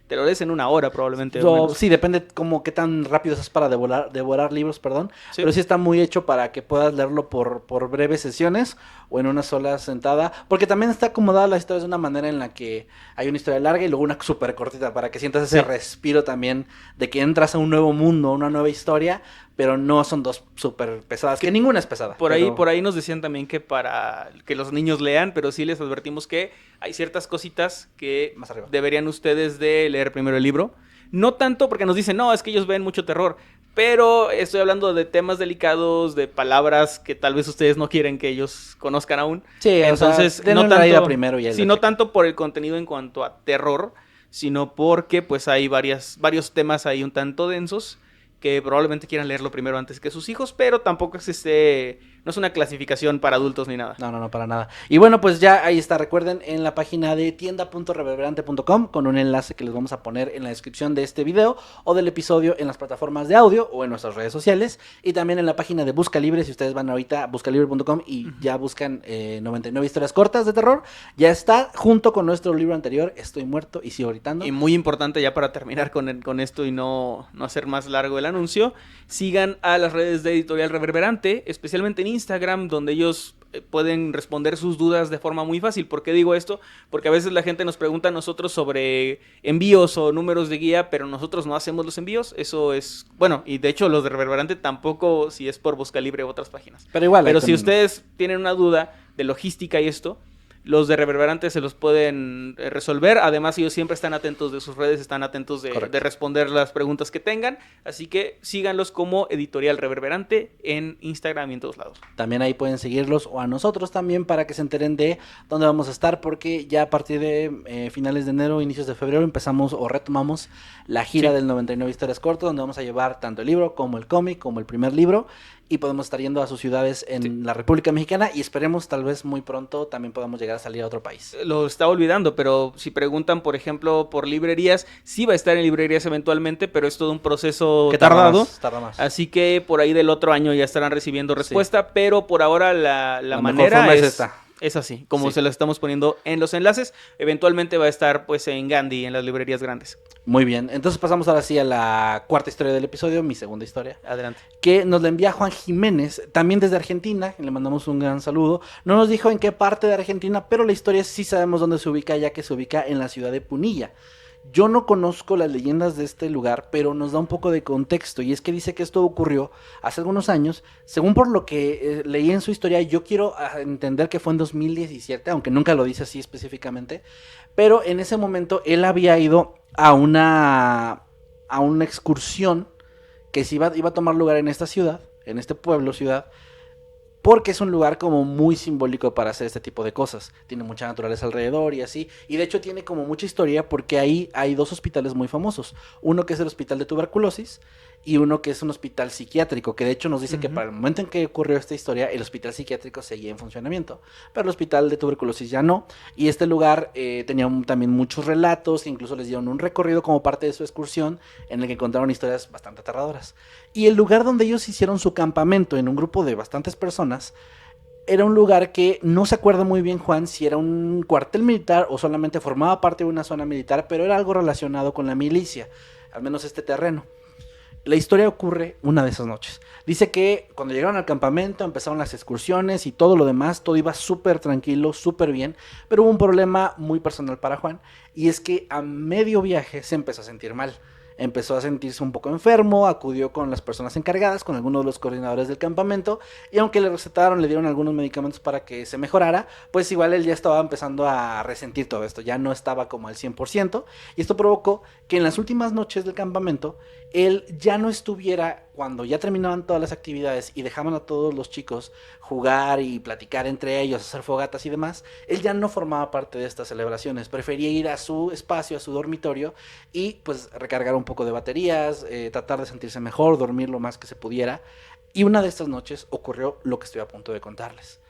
te lo lees en 1 hora probablemente. Sí, depende como qué tan rápido es para devorar libros, perdón. Sí. Pero sí está muy hecho para que puedas leerlo por breves sesiones o en una sola sentada. Porque también está acomodada la historia de una manera en la que hay una historia larga y luego una súper cortita para que sientas ese respiro también de que entras a un nuevo mundo, una nueva historia, pero no son 2 súper pesadas, que ninguna es pesada. Por ahí nos decían también que para que los niños lean, pero sí les advertimos que hay ciertas cositas que Más arriba. deberían ustedes de leer primero el libro. No tanto porque nos dicen, no, es que ellos ven mucho terror, pero estoy hablando de temas delicados, de palabras que tal vez ustedes no quieren que ellos conozcan aún. Sí, entonces denle no una leída tanto, primero y ahí sí, lo no checan. tanto por el contenido en cuanto a terror, sino porque pues hay varios temas ahí un tanto densos que probablemente quieran leerlo primero antes que sus hijos, pero tampoco es no es una clasificación para adultos ni nada. No, para nada. Y bueno, pues ya ahí está, recuerden, en la página de tienda.reverberante.com, con un enlace que les vamos a poner en la descripción de este video o del episodio en las plataformas de audio o en nuestras redes sociales, y también en la página de Busca Libre. Si ustedes van ahorita a buscalibre.com y ya buscan 99 historias cortas de terror, ya está junto con nuestro libro anterior, Estoy muerto y sigo gritando. Y muy importante, ya para terminar con esto y no hacer más largo el anuncio, sigan a las redes de Editorial Reverberante, especialmente en Instagram, donde ellos pueden responder sus dudas de forma muy fácil. ¿Por qué digo esto? Porque a veces la gente nos pregunta a nosotros sobre envíos o números de guía, pero nosotros no hacemos los envíos. Eso es, bueno, y de hecho los de Reverberante tampoco, si es por Busca Libre u otras páginas. Pero igual. Pero si ustedes tienen una duda de logística y esto, los de Reverberante se los pueden resolver. Además, ellos siempre están atentos de sus redes, están atentos de responder las preguntas que tengan. Así que síganlos como Editorial Reverberante en Instagram y en todos lados. También ahí pueden seguirlos, o a nosotros también, para que se enteren de dónde vamos a estar, porque ya a partir de finales de enero, inicios de febrero, empezamos o retomamos la gira del 99 historias cortas, donde vamos a llevar tanto el libro como el cómic, como el primer libro, y podemos estar yendo a sus ciudades en la República Mexicana, y esperemos tal vez muy pronto también podamos llegar a salir a otro país. Lo estaba olvidando, pero si preguntan, por ejemplo, por librerías, sí va a estar en librerías eventualmente, pero es todo un proceso tardado. Tarda más. Así que por ahí del otro año ya estarán recibiendo respuesta, pero por ahora la manera forma es esta. Es así, como se lo estamos poniendo en los enlaces. Eventualmente va a estar pues en Gandhi, en las librerías grandes. Muy bien, entonces pasamos ahora sí a la cuarta historia del episodio, mi segunda historia. Adelante. Que nos la envía Juan Jiménez, también desde Argentina, le mandamos un gran saludo. No nos dijo en qué parte de Argentina, pero la historia sí sabemos dónde se ubica, ya que se ubica en la ciudad de Punilla. Yo no conozco las leyendas de este lugar, pero nos da un poco de contexto, y es que dice que esto ocurrió hace algunos años. Según por lo que leí en su historia, yo quiero entender que fue en 2017, aunque nunca lo dice así específicamente, pero en ese momento él había ido a una excursión que se iba a tomar lugar en esta ciudad, en este pueblo, ciudad, porque es un lugar como muy simbólico para hacer este tipo de cosas. Tiene mucha naturaleza alrededor y así. Y de hecho tiene como mucha historia, porque ahí hay 2 hospitales muy famosos. Uno que es el hospital de tuberculosis y uno que es un hospital psiquiátrico, que de hecho nos dice que para el momento en que ocurrió esta historia, el hospital psiquiátrico seguía en funcionamiento, pero el hospital de tuberculosis ya no. Y este lugar tenía también muchos relatos, incluso les dieron un recorrido como parte de su excursión, en el que contaron historias bastante aterradoras. Y el lugar donde ellos hicieron su campamento, en un grupo de bastantes personas, era un lugar que no se acuerda muy bien Juan si era un cuartel militar o solamente formaba parte de una zona militar, pero era algo relacionado con la milicia, al menos este terreno. La historia ocurre una de esas noches. Dice que cuando llegaron al campamento empezaron las excursiones y todo lo demás, todo iba súper tranquilo, súper bien, pero hubo un problema muy personal para Juan, y es que a medio viaje se empezó a sentir mal. Empezó a sentirse un poco enfermo, acudió con las personas encargadas, con algunos de los coordinadores del campamento, y aunque le recetaron, le dieron algunos medicamentos para que se mejorara, pues igual él ya estaba empezando a resentir todo esto, ya no estaba como al 100%, y esto provocó que en las últimas noches del campamento, él ya no estuviera, cuando ya terminaban todas las actividades y dejaban a todos los chicos jugar y platicar entre ellos, hacer fogatas y demás, él ya no formaba parte de estas celebraciones, prefería ir a su espacio, a su dormitorio y pues recargar un poco de baterías, tratar de sentirse mejor, dormir lo más que se pudiera, y una de estas noches ocurrió lo que estoy a punto de contarles.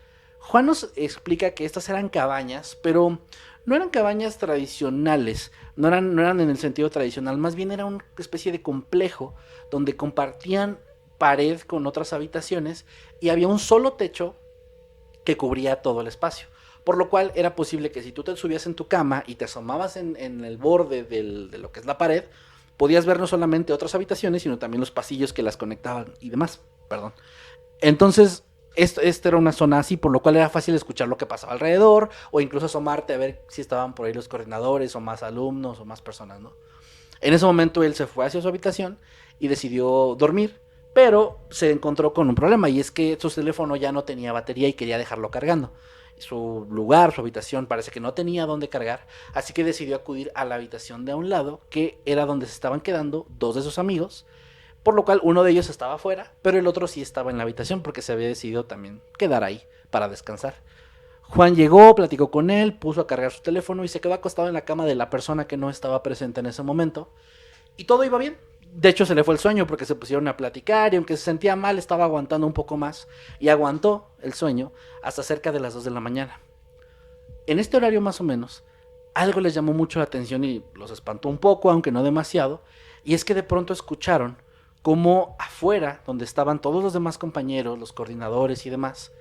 Juan nos explica que estas eran cabañas, pero no eran cabañas tradicionales, no eran en el sentido tradicional, más bien era una especie de complejo donde compartían pared con otras habitaciones y había un solo techo que cubría todo el espacio. Por lo cual era posible que si tú te subías en tu cama y te asomabas en el borde de lo que es la pared, podías ver no solamente otras habitaciones, sino también los pasillos que las conectaban y demás. Perdón. Entonces, esta era una zona así, por lo cual era fácil escuchar lo que pasaba alrededor, o incluso asomarte a ver si estaban por ahí los coordinadores, o más alumnos, o más personas, ¿no? En ese momento él se fue hacia su habitación y decidió dormir, pero se encontró con un problema, y es que su teléfono ya no tenía batería y quería dejarlo cargando. Su lugar, su habitación, parece que no tenía dónde cargar, así que decidió acudir a la habitación de a un lado, que era donde se estaban quedando dos de sus amigos, por lo cual uno de ellos estaba afuera, pero el otro sí estaba en la habitación porque se había decidido también quedar ahí para descansar. Juan llegó, platicó con él, puso a cargar su teléfono y se quedó acostado en la cama de la persona que no estaba presente en ese momento, y todo iba bien. De hecho se le fue el sueño porque se pusieron a platicar, y aunque se sentía mal estaba aguantando un poco más, y aguantó el sueño hasta cerca de las 2 de la mañana. En este horario más o menos, algo les llamó mucho la atención y los espantó un poco, aunque no demasiado, y es que de pronto escucharon como afuera, donde estaban todos los demás compañeros, los coordinadores y demás,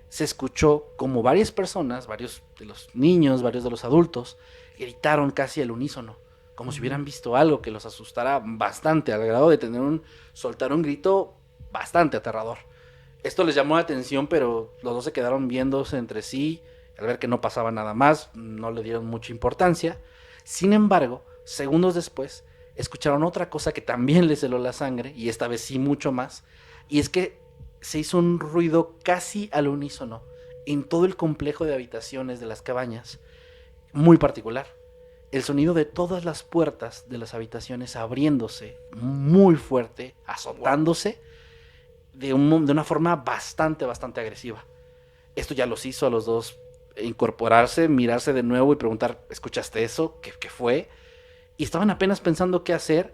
se escuchó como varias personas, varios de los niños, varios de los adultos, gritaron casi al unísono, como si hubieran visto algo que los asustara bastante, al grado de soltar un grito bastante aterrador. Esto les llamó la atención, pero los dos se quedaron viéndose entre sí, al ver que no pasaba nada más, no le dieron mucha importancia. Sin embargo, segundos después, escucharon otra cosa que también les heló la sangre, y esta vez sí mucho más, y es que se hizo un ruido casi al unísono en todo el complejo de habitaciones de las cabañas, muy particular. El sonido de todas las puertas de las habitaciones abriéndose muy fuerte, azotándose de una forma bastante agresiva. Esto ya los hizo a los dos incorporarse, mirarse de nuevo y preguntar, ¿escuchaste eso? ¿Qué fue? Y estaban apenas pensando qué hacer.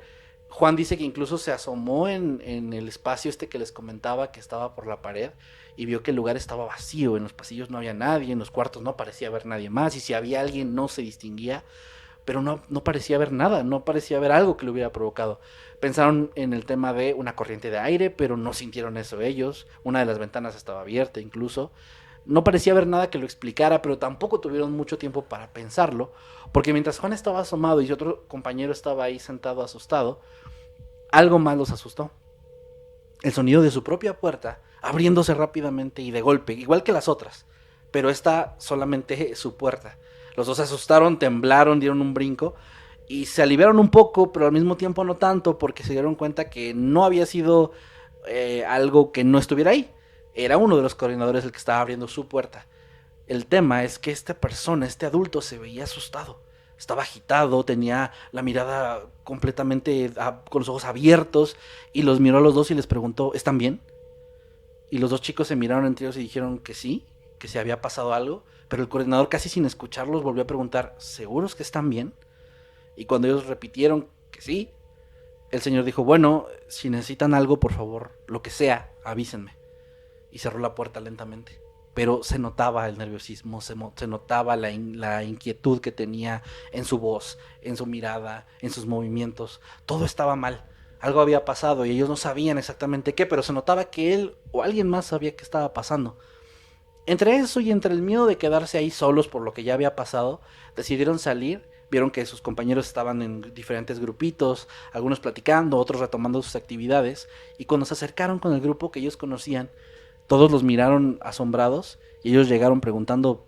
Juan dice que incluso se asomó en el espacio que les comentaba que estaba por la pared y vio que el lugar estaba vacío, en los pasillos no había nadie, en los cuartos no parecía haber nadie más, y si había alguien no se distinguía, pero no parecía haber nada, no parecía haber algo que lo hubiera provocado. Pensaron en el tema de una corriente de aire, pero no sintieron eso ellos, una de las ventanas estaba abierta incluso. No parecía haber nada que lo explicara, pero tampoco tuvieron mucho tiempo para pensarlo, porque mientras Juan estaba asomado y otro compañero estaba ahí sentado asustado, algo más los asustó. El sonido de su propia puerta abriéndose rápidamente y de golpe, igual que las otras, pero esta solamente su puerta. Los dos se asustaron, temblaron, dieron un brinco y se aliviaron un poco, pero al mismo tiempo no tanto, porque se dieron cuenta que no había sido algo que no estuviera ahí. Era uno de los coordinadores el que estaba abriendo su puerta. El tema es que esta persona, este adulto, se veía asustado. Estaba agitado, tenía la mirada completamente con los ojos abiertos, y los miró a los dos y les preguntó, ¿están bien? Y los dos chicos se miraron entre ellos y dijeron que sí, que se había pasado algo, pero el coordinador, casi sin escucharlos, volvió a preguntar, ¿seguros que están bien? Y cuando ellos repitieron que sí, el señor dijo, bueno, si necesitan algo, por favor, lo que sea, avísenme. Y cerró la puerta lentamente. Pero se notaba el nerviosismo, se notaba la inquietud que tenía en su voz, en su mirada, en sus movimientos. Todo estaba mal. Algo había pasado y ellos no sabían exactamente qué, pero se notaba que él o alguien más sabía qué estaba pasando. Entre eso y entre el miedo de quedarse ahí solos por lo que ya había pasado, decidieron salir. Vieron que sus compañeros estaban en diferentes grupitos, algunos platicando, otros retomando sus actividades, y cuando se acercaron con el grupo que ellos conocían, todos los miraron asombrados y ellos llegaron preguntando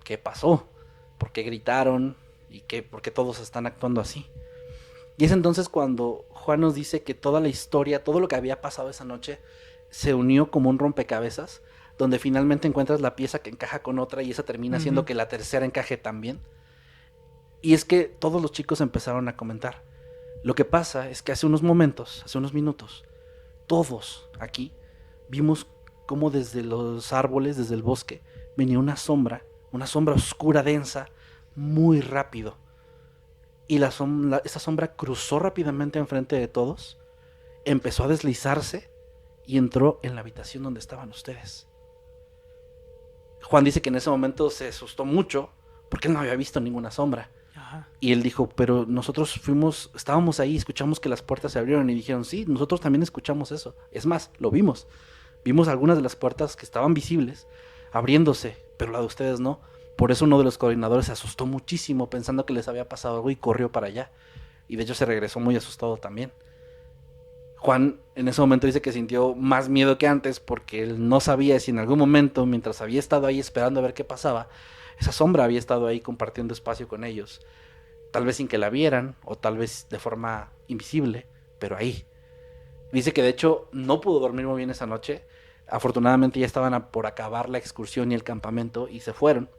qué pasó, por qué gritaron y por qué todos están actuando así. Y es entonces cuando Juan nos dice que toda la historia, todo lo que había pasado esa noche, se unió como un rompecabezas, donde finalmente encuentras la pieza que encaja con otra y esa termina haciendo que la tercera encaje también. Y es que todos los chicos empezaron a comentar. Lo que pasa es que hace unos minutos, todos aquí vimos cómo desde los árboles, desde el bosque, venía una sombra oscura, densa, muy rápido. Y esa sombra cruzó rápidamente enfrente de todos, empezó a deslizarse y entró en la habitación donde estaban ustedes. Juan dice que en ese momento se asustó mucho porque él no había visto ninguna sombra. Ajá. Y él dijo, pero nosotros estábamos ahí, escuchamos que las puertas se abrieron y dijeron, sí, nosotros también escuchamos eso. Es más, lo vimos. Vimos algunas de las puertas que estaban visibles abriéndose, pero la de ustedes no. Por eso uno de los coordinadores se asustó muchísimo pensando que les había pasado algo y corrió para allá. Y de hecho se regresó muy asustado también. Juan en ese momento dice que sintió más miedo que antes porque él no sabía si en algún momento, mientras había estado ahí esperando a ver qué pasaba, esa sombra había estado ahí compartiendo espacio con ellos. Tal vez sin que la vieran o tal vez de forma invisible, pero ahí. Dice que de hecho no pudo dormir muy bien esa noche. Afortunadamente ya estaban por acabar la excursión y el campamento y se fueron.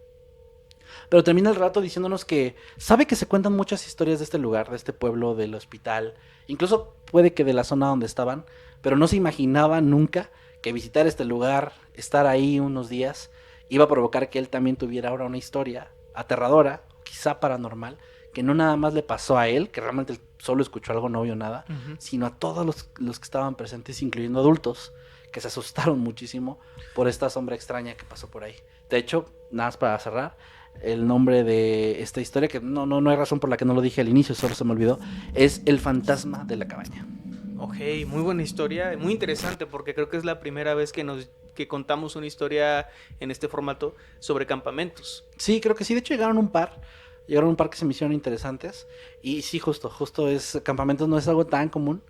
Pero termina el rato diciéndonos que sabe que se cuentan muchas historias de este lugar, de este pueblo, del hospital, incluso puede que de la zona donde estaban, pero no se imaginaba nunca que visitar este lugar, estar ahí unos días, iba a provocar que él también tuviera ahora una historia aterradora, quizá paranormal, que no nada más le pasó a él, que realmente él solo escuchó algo, no vio nada, sino a todos los que estaban presentes, incluyendo adultos, que se asustaron muchísimo por esta sombra extraña que pasó por ahí. De hecho, nada más para cerrar, el nombre de esta historia, que no hay razón por la que no lo dije al inicio, solo se me olvidó, es El fantasma de la cabaña. Ok, muy buena historia, muy interesante porque creo que es la primera vez que contamos una historia en este formato sobre campamentos. Sí, creo que sí, de hecho llegaron un par que se me hicieron interesantes y sí, justo campamentos no es algo tan común.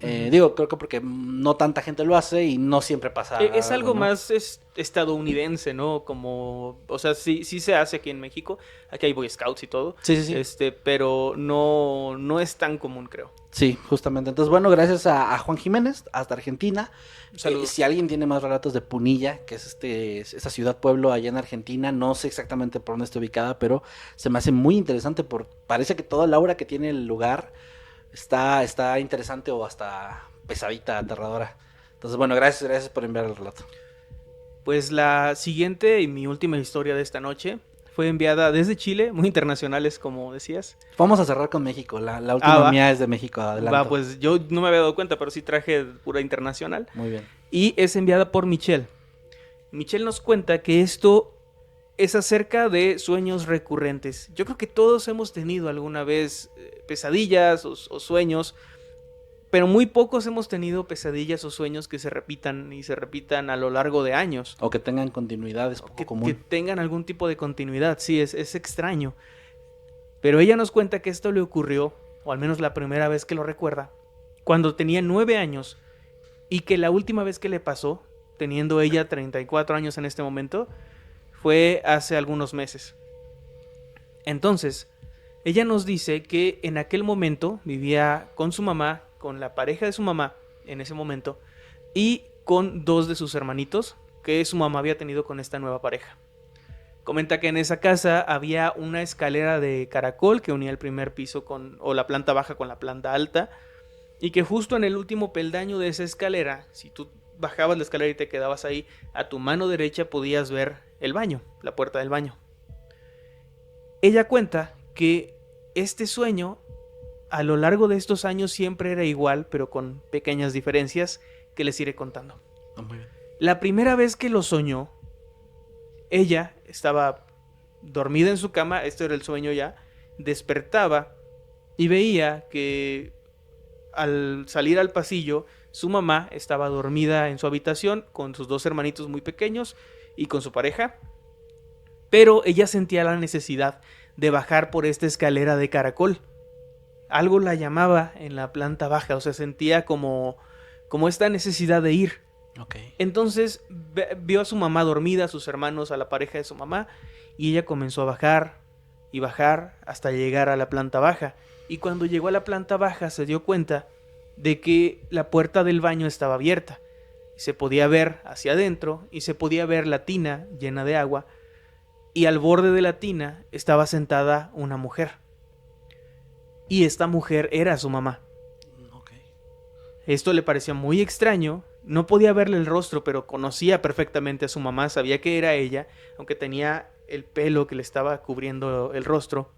Digo, creo que porque no tanta gente lo hace y no siempre pasa. Es algo ¿no? más estadounidense, ¿no? Como, o sea, sí se hace aquí en México. Aquí hay Boy Scouts y todo. Sí. Pero no es tan común, creo. Sí, justamente. Entonces, bueno, gracias a Juan Jiménez, hasta Argentina. Saludos. Si alguien tiene más relatos de Punilla, que es esa ciudad-pueblo allá en Argentina, no sé exactamente por dónde está ubicada, pero se me hace muy interesante. Parece que toda la aura que tiene el lugar está interesante o hasta pesadita, aterradora. Entonces, bueno, gracias por enviar el relato. Pues la siguiente y mi última historia de esta noche fue enviada desde Chile, muy internacionales, como decías. Vamos a cerrar con México, la última mía es de México, adelante. Pues yo no me había dado cuenta, pero sí traje pura internacional. Muy bien. Y es enviada por Michelle. Michelle nos cuenta que esto es acerca de sueños recurrentes. Yo creo que todos hemos tenido alguna vez pesadillas o sueños, pero muy pocos hemos tenido pesadillas o sueños que se repitan a lo largo de años. O que tengan continuidad, es poco común. Que tengan algún tipo de continuidad, sí, es extraño. Pero ella nos cuenta que esto le ocurrió, o al menos la primera vez que lo recuerda, cuando tenía 9 años, y que la última vez que le pasó, teniendo ella 34 años en este momento, fue hace algunos meses. Entonces, ella nos dice que en aquel momento vivía con su mamá, con la pareja de su mamá en ese momento, y con 2 de sus hermanitos que su mamá había tenido con esta nueva pareja. Comenta que en esa casa había una escalera de caracol que unía el primer piso o la planta baja con la planta alta, y que justo en el último peldaño de esa escalera, si tú bajabas la escalera y te quedabas ahí, a tu mano derecha podías ver el baño, la puerta del baño. Ella cuenta que este sueño a lo largo de estos años siempre era igual, pero con pequeñas diferencias que les iré contando. Muy bien. La primera vez que lo soñó, ella estaba dormida en su cama, esto era el sueño ya, despertaba y veía que al salir al pasillo, su mamá estaba dormida en su habitación con sus 2 hermanitos muy pequeños y con su pareja, pero ella sentía la necesidad de bajar por esta escalera de caracol. Algo la llamaba en la planta baja, o sea, sentía como esta necesidad de ir. Okay. Entonces vio a su mamá dormida, a sus hermanos, a la pareja de su mamá, y ella comenzó a bajar y bajar hasta llegar a la planta baja. Y cuando llegó a la planta baja se dio cuenta de que la puerta del baño estaba abierta. Se podía ver hacia adentro y se podía ver la tina llena de agua, y al borde de la tina estaba sentada una mujer. Y esta mujer era su mamá. Okay. Esto le parecía muy extraño. No podía verle el rostro, pero conocía perfectamente a su mamá, sabía que era ella, aunque tenía el pelo que le estaba cubriendo el rostro.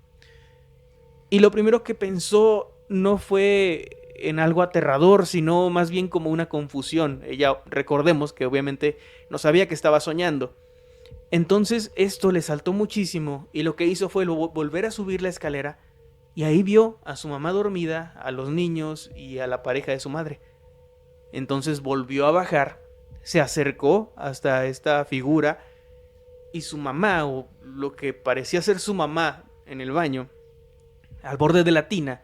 Y lo primero que pensó no fue en algo aterrador, sino más bien como una confusión. Ella, recordemos que obviamente no sabía que estaba soñando. Entonces esto le saltó muchísimo y lo que hizo fue volver a subir la escalera, y ahí vio a su mamá dormida, a los niños y a la pareja de su madre. Entonces volvió a bajar, se acercó hasta esta figura, y su mamá, o lo que parecía ser su mamá en el baño, al borde de la tina,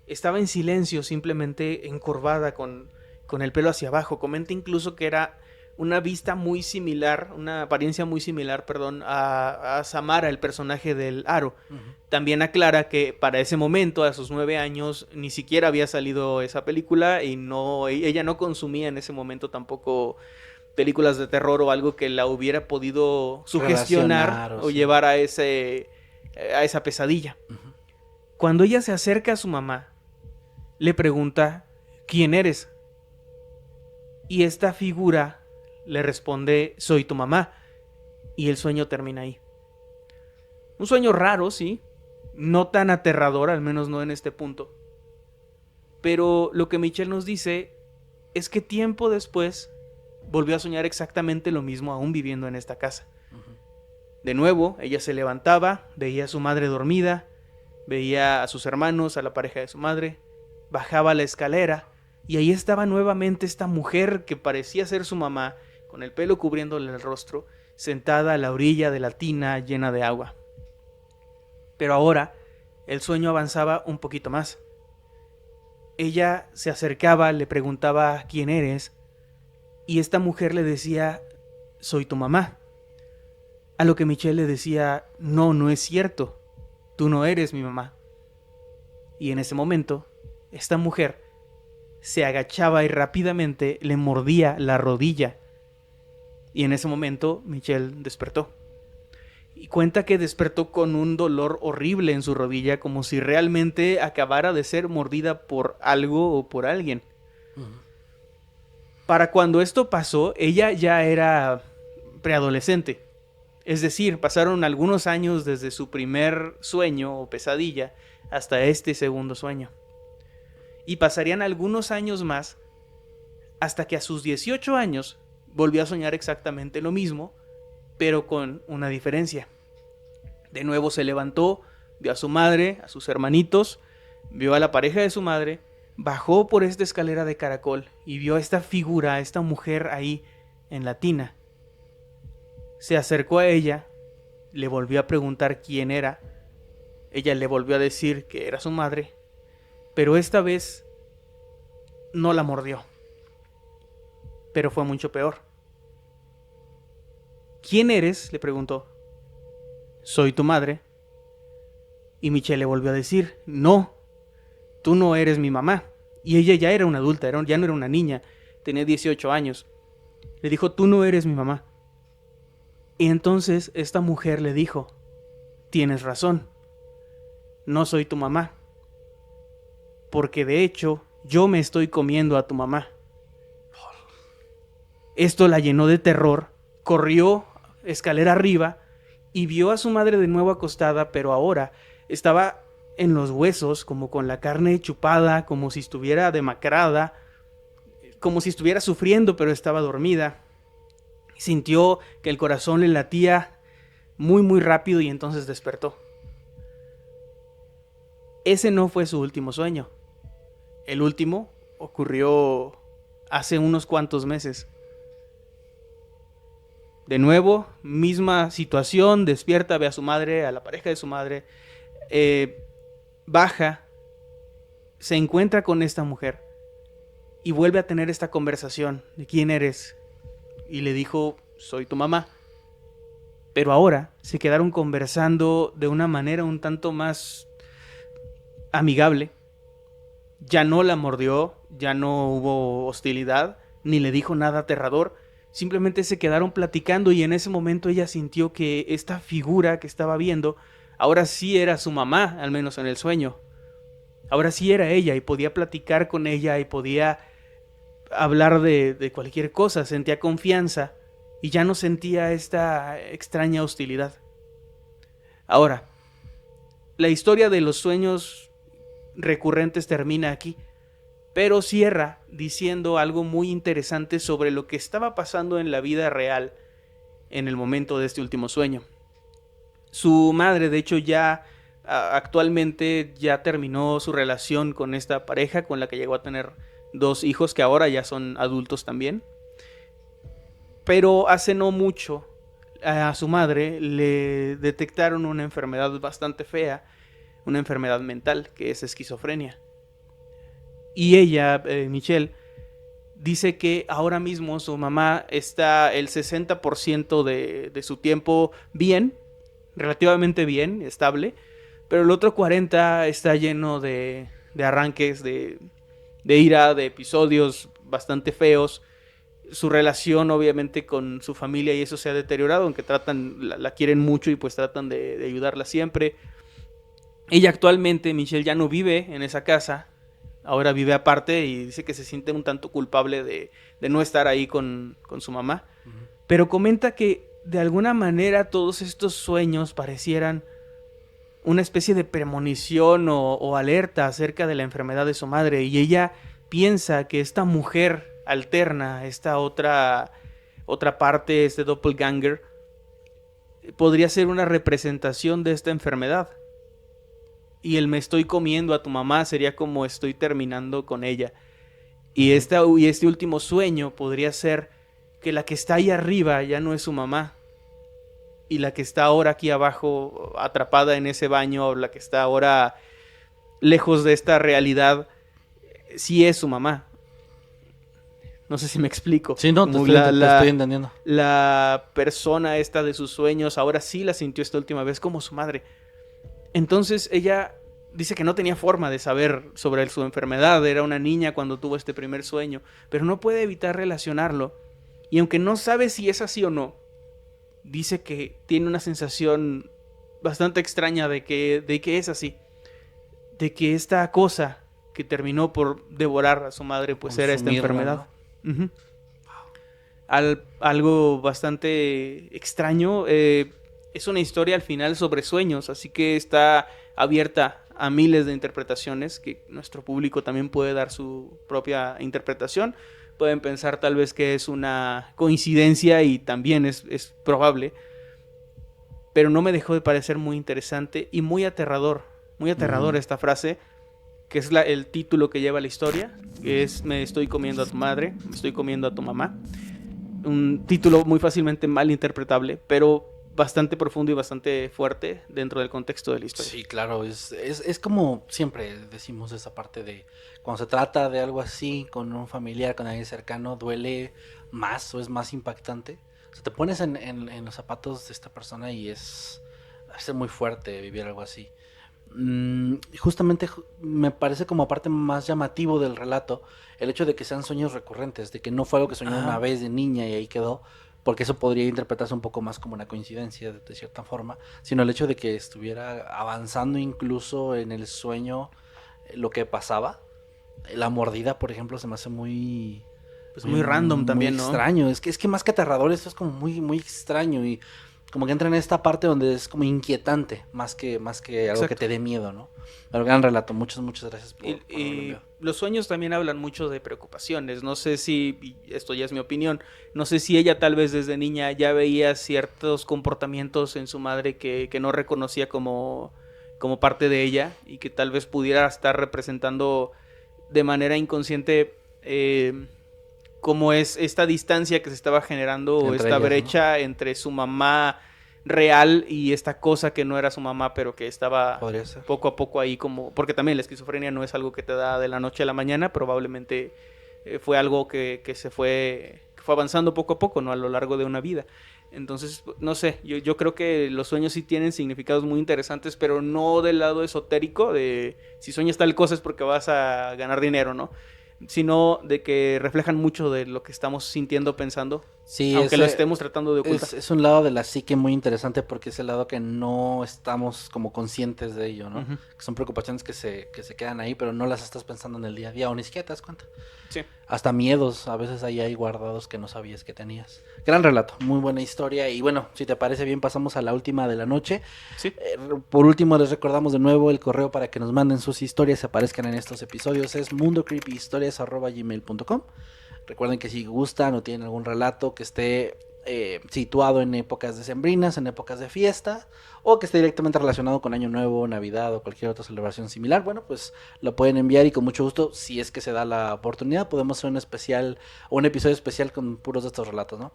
estaba en silencio, simplemente encorvada con el pelo hacia abajo. Comenta incluso que era una vista muy similar, una apariencia muy similar, a Samara, el personaje del Aro. Uh-huh. También aclara que para ese momento, a sus 9 años, ni siquiera había salido esa película y ella no consumía en ese momento tampoco películas de terror o algo que la hubiera podido sugestionar o sí, llevar a esa pesadilla. Uh-huh. Cuando ella se acerca a su mamá, le pregunta: ¿quién eres? Y esta figura le responde: soy tu mamá. Y el sueño termina ahí. Un sueño raro, sí, no tan aterrador, al menos no en este punto. Pero lo que Michelle nos dice es que tiempo después volvió a soñar exactamente lo mismo, aún viviendo en esta casa. Uh-huh. De nuevo, ella se levantaba, veía a su madre dormida, veía a sus hermanos, a la pareja de su madre, bajaba la escalera y ahí estaba nuevamente esta mujer que parecía ser su mamá, con el pelo cubriéndole el rostro, sentada a la orilla de la tina llena de agua. Pero ahora el sueño avanzaba un poquito más. Ella se acercaba, le preguntaba: ¿quién eres? Y esta mujer le decía: soy tu mamá. A lo que Michelle le decía: no, no es cierto, tú no eres mi mamá. Y en ese momento, esta mujer se agachaba y rápidamente le mordía la rodilla. Y en ese momento Michelle despertó. Y cuenta que despertó con un dolor horrible en su rodilla, como si realmente acabara de ser mordida por algo o por alguien. Uh-huh. Para cuando esto pasó, ella ya era preadolescente. Es decir, pasaron algunos años desde su primer sueño o pesadilla hasta este segundo sueño. Y pasarían algunos años más hasta que a sus 18 años volvió a soñar exactamente lo mismo, pero con una diferencia. De nuevo se levantó, vio a su madre, a sus hermanitos, vio a la pareja de su madre, bajó por esta escalera de caracol y vio a esta figura, a esta mujer ahí en la tina. Se acercó a ella, le volvió a preguntar quién era. Ella le volvió a decir que era su madre, pero esta vez no la mordió. Pero fue mucho peor. ¿Quién eres?, le preguntó. Soy tu madre. Y Michelle le volvió a decir: no, tú no eres mi mamá. Y ella ya era una adulta, ya no era una niña, tenía 18 años. Le dijo: tú no eres mi mamá. Y entonces esta mujer le dijo: tienes razón, no soy tu mamá, porque de hecho yo me estoy comiendo a tu mamá. Esto la llenó de terror, corrió escalera arriba y vio a su madre de nuevo acostada, pero ahora estaba en los huesos, como con la carne chupada, como si estuviera demacrada, como si estuviera sufriendo, pero estaba dormida. Sintió que el corazón le latía muy muy rápido y entonces despertó. Ese no fue su último sueño. El último ocurrió hace unos cuantos meses. De nuevo, misma situación, despierta, ve a su madre, a la pareja de su madre, baja, se encuentra con esta mujer y vuelve a tener esta conversación de quién eres. Y le dijo, soy tu mamá. Pero ahora se quedaron conversando de una manera un tanto más amigable. Ya no la mordió, ya no hubo hostilidad, ni le dijo nada aterrador. Simplemente se quedaron platicando y en ese momento ella sintió que esta figura que estaba viendo ahora sí era su mamá, al menos en el sueño. Ahora sí era ella y podía platicar con ella y podía hablar de cualquier cosa, sentía confianza y ya no sentía esta extraña hostilidad. Ahora, la historia de los sueños recurrentes termina aquí, pero cierra diciendo algo muy interesante sobre lo que estaba pasando en la vida real en el momento de este último sueño. Su madre, de hecho, actualmente ya terminó su relación con esta pareja con la que llegó a tener 2 hijos que ahora ya son adultos también. Pero hace no mucho a su madre le detectaron una enfermedad bastante fea, una enfermedad mental que es esquizofrenia. Y ella, Michelle, dice que ahora mismo su mamá está el 60% de su tiempo bien, relativamente bien, estable, pero el otro 40% está lleno de arranques, de ira, de episodios bastante feos. Su relación obviamente con su familia y eso se ha deteriorado, aunque la quieren mucho y pues tratan de ayudarla siempre. Ella actualmente, Michelle, ya no vive en esa casa, ahora vive aparte y dice que se siente un tanto culpable de no estar ahí con su mamá. Uh-huh. Pero comenta que de alguna manera todos estos sueños parecieran una especie de premonición o alerta acerca de la enfermedad de su madre, y ella piensa que esta mujer alterna, esta otra parte, este doppelganger, podría ser una representación de esta enfermedad. Y el me estoy comiendo a tu mamá sería como estoy terminando con ella. Y este último sueño podría ser que la que está ahí arriba ya no es su mamá. Y la que está ahora aquí abajo, atrapada en ese baño, o la que está ahora lejos de esta realidad, sí es su mamá. No sé si me explico. Sí, no, te estoy entendiendo. La persona esta de sus sueños ahora sí la sintió esta última vez como su madre. Entonces ella dice que no tenía forma de saber sobre su enfermedad. Era una niña cuando tuvo este primer sueño, pero no puede evitar relacionarlo. Y aunque no sabe si es así o no, dice que tiene una sensación bastante extraña de que es así. De que esta cosa que terminó por devorar a su madre pues era esta enfermedad. ¿No? Uh-huh. Algo bastante extraño. Es una historia al final sobre sueños, así que está abierta a miles de interpretaciones, que nuestro público también puede dar su propia interpretación. Pueden pensar tal vez que es una coincidencia y también es probable, pero no me dejó de parecer muy interesante y muy aterrador esta frase, que es el título que lleva la historia, que es me estoy comiendo a tu madre, me estoy comiendo a tu mamá. Un título muy fácilmente mal interpretable, pero bastante profundo y bastante fuerte dentro del contexto de la historia. Sí, claro, es como siempre decimos esa parte de cuando se trata de algo así con un familiar, con alguien cercano, duele más o es más impactante. O sea, te pones en los zapatos de esta persona y es muy fuerte vivir algo así. Justamente me parece como parte más llamativo del relato el hecho de que sean sueños recurrentes, de que no fue algo que soñó una vez de niña y ahí quedó, porque eso podría interpretarse un poco más como una coincidencia de cierta forma, sino el hecho de que estuviera avanzando incluso en el sueño lo que pasaba. La mordida, por ejemplo, se me hace muy random también, muy ¿no? Extraño, es que más que aterrador, esto es como muy, muy extraño y como que entra en esta parte donde es como inquietante, más que algo Exacto. que te dé miedo, ¿no? Pero gran relato, muchas gracias por y los sueños también hablan mucho de preocupaciones. No sé si, y esto ya es mi opinión, no sé si ella tal vez desde niña ya veía ciertos comportamientos en su madre que no reconocía como parte de ella y que tal vez pudiera estar representando de manera inconsciente cómo es esta distancia que se estaba generando, Entre esta ellas, ¿no? brecha entre su mamá real y esta cosa que no era su mamá, pero que estaba Podría ser. poco a poco ahí como... Porque también la esquizofrenia no es algo que te da de la noche a la mañana, probablemente fue algo que fue avanzando poco a poco, ¿no? A lo largo de una vida. Entonces, no sé, yo creo que los sueños sí tienen significados muy interesantes, pero no del lado esotérico, de si sueñas tal cosa es porque vas a ganar dinero, ¿no? Sino de que reflejan mucho de lo que estamos sintiendo, pensando, Sí, aunque lo estemos tratando de ocultar. es un lado de la psique muy interesante porque es el lado que no estamos como conscientes de ello, ¿no? Ujú. Que son preocupaciones que se quedan ahí, pero no las estás pensando en el día a día o ni siquiera te das cuenta. Sí. Hasta miedos a veces ahí hay guardados que no sabías que tenías. Gran relato, muy buena historia y bueno, si te parece bien pasamos a la última de la noche. Sí. Por último les recordamos de nuevo el correo para que nos manden sus historias y aparezcan en estos episodios es mundocreepyhistorias@gmail.com. Recuerden que si gustan o tienen algún relato que esté situado en épocas decembrinas, en épocas de fiesta, o que esté directamente relacionado con Año Nuevo, Navidad o cualquier otra celebración similar, bueno, pues lo pueden enviar y con mucho gusto, si es que se da la oportunidad, podemos hacer un especial o un episodio especial con puros de estos relatos, ¿no?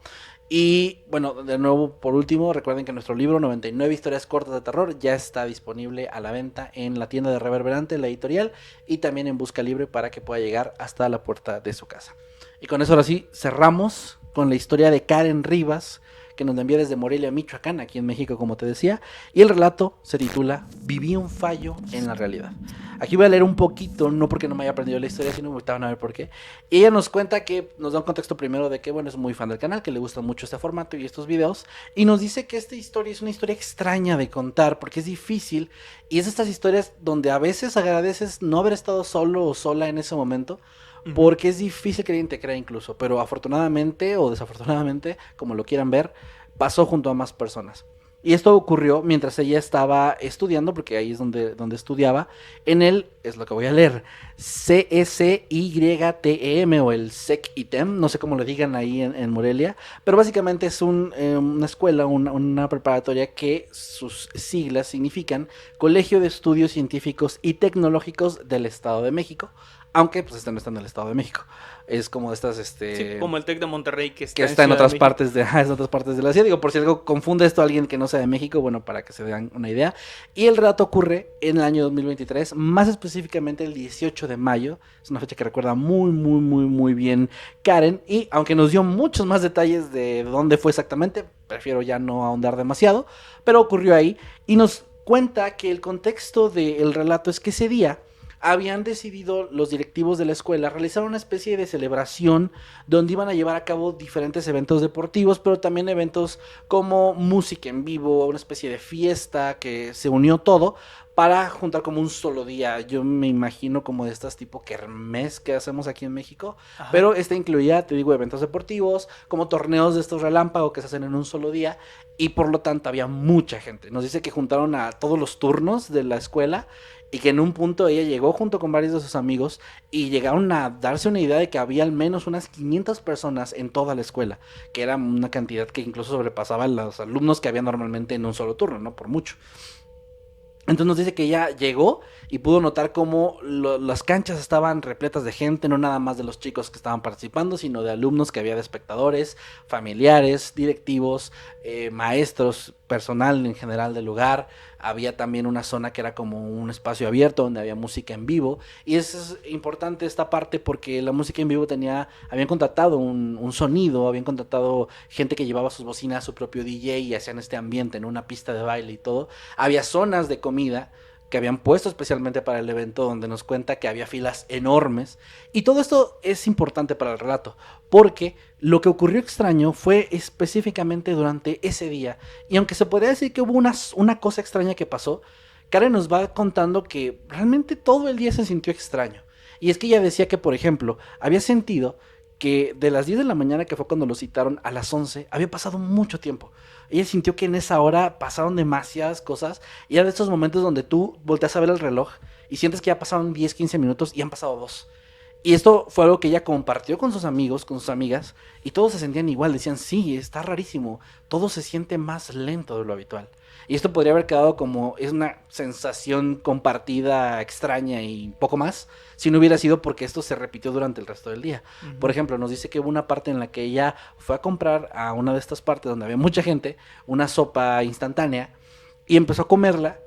Y bueno, de nuevo, por último, recuerden que nuestro libro 99 historias cortas de terror ya está disponible a la venta en la tienda de Reverberante, la editorial, y también en Busca Libre para que pueda llegar hasta la puerta de su casa. Y con eso ahora sí cerramos con la historia de Karen Rivas, que nos envía desde Morelia, Michoacán, aquí en México, como te decía. Y el relato se titula Viví un fallo en la realidad. Aquí voy a leer un poquito, no porque no me haya aprendido la historia, sino ahorita van a ver por qué. Y ella nos cuenta que, nos da un contexto primero de que, bueno, es muy fan del canal, que le gusta mucho este formato y estos videos. Y nos dice que esta historia es una historia extraña de contar, porque es difícil. Y es de estas historias donde a veces agradeces no haber estado solo o sola en ese momento, porque es difícil que alguien te crea incluso, pero afortunadamente o desafortunadamente, como lo quieran ver, pasó junto a más personas. Y esto ocurrió mientras ella estaba estudiando, porque ahí es donde estudiaba, en el, es lo que voy a leer, CSYTEM o el SEC-ITEM, no sé cómo lo digan ahí en Morelia, pero básicamente es una escuela, una preparatoria que sus siglas significan Colegio de Estudios Científicos y Tecnológicos del Estado de México, aunque pues no está en el Estado de México. Es como de estas, Sí, como el TEC de Monterrey que está en Ciudad otras de partes en otras partes de la ciudad. Digo, por si algo confunde esto a alguien que no sea de México, bueno, para que se den una idea. Y el relato ocurre en el año 2023, más específicamente el 18 de mayo. Es una fecha que recuerda muy, muy, muy, muy bien Karen. Y aunque nos dio muchos más detalles de dónde fue exactamente, prefiero ya no ahondar demasiado, pero ocurrió ahí. Y nos cuenta que el contexto del relato es que ese día habían decidido los directivos de la escuela realizar una especie de celebración donde iban a llevar a cabo diferentes eventos deportivos, pero también eventos como música en vivo, una especie de fiesta que se unió todo para juntar como un solo día. Yo me imagino como de estas tipo kermés que hacemos aquí en México. Ajá. Pero esta incluía, te digo, eventos deportivos, como torneos de estos relámpago que se hacen en un solo día, y por lo tanto había mucha gente. Nos dice que juntaron a todos los turnos de la escuela y que en un punto ella llegó junto con varios de sus amigos y llegaron a darse una idea de que había al menos unas 500 personas en toda la escuela, que era una cantidad que incluso sobrepasaba los alumnos que había normalmente en un solo turno, ¿no? Por mucho. Entonces nos dice que ella llegó y pudo notar cómo las canchas estaban repletas de gente, no nada más de los chicos que estaban participando, sino de alumnos que había de espectadores, familiares, directivos, maestros, personal en general del lugar. Había también una zona que era como un espacio abierto donde había música en vivo. Y es importante esta parte porque la música en vivo habían contratado un sonido, habían contratado gente que llevaba sus bocinas, su propio DJ y hacían este ambiente en una pista de baile y todo. Había zonas de comida que habían puesto especialmente para el evento, donde nos cuenta que había filas enormes. Y todo esto es importante para el relato, porque lo que ocurrió extraño fue específicamente durante ese día. Y aunque se podría decir que hubo una cosa extraña que pasó, Karen nos va contando que realmente todo el día se sintió extraño. Y es que ella decía que, por ejemplo, había sentido que de las 10 de la mañana, que fue cuando lo citaron, a las 11, había pasado mucho tiempo. Ella sintió que en esa hora pasaron demasiadas cosas, y era de estos momentos donde tú volteas a ver el reloj y sientes que ya pasaron 10, 15 minutos y han pasado 2. Y esto fue algo que ella compartió con sus amigos, con sus amigas, y todos se sentían igual, decían, sí, está rarísimo, todo se siente más lento de lo habitual. Y esto podría haber quedado como, es una sensación compartida, extraña y poco más, si no hubiera sido porque esto se repitió durante el resto del día. Ujú. Por ejemplo, nos dice que hubo una parte en la que ella fue a comprar a una de estas partes donde había mucha gente, una sopa instantánea, y empezó a comerla,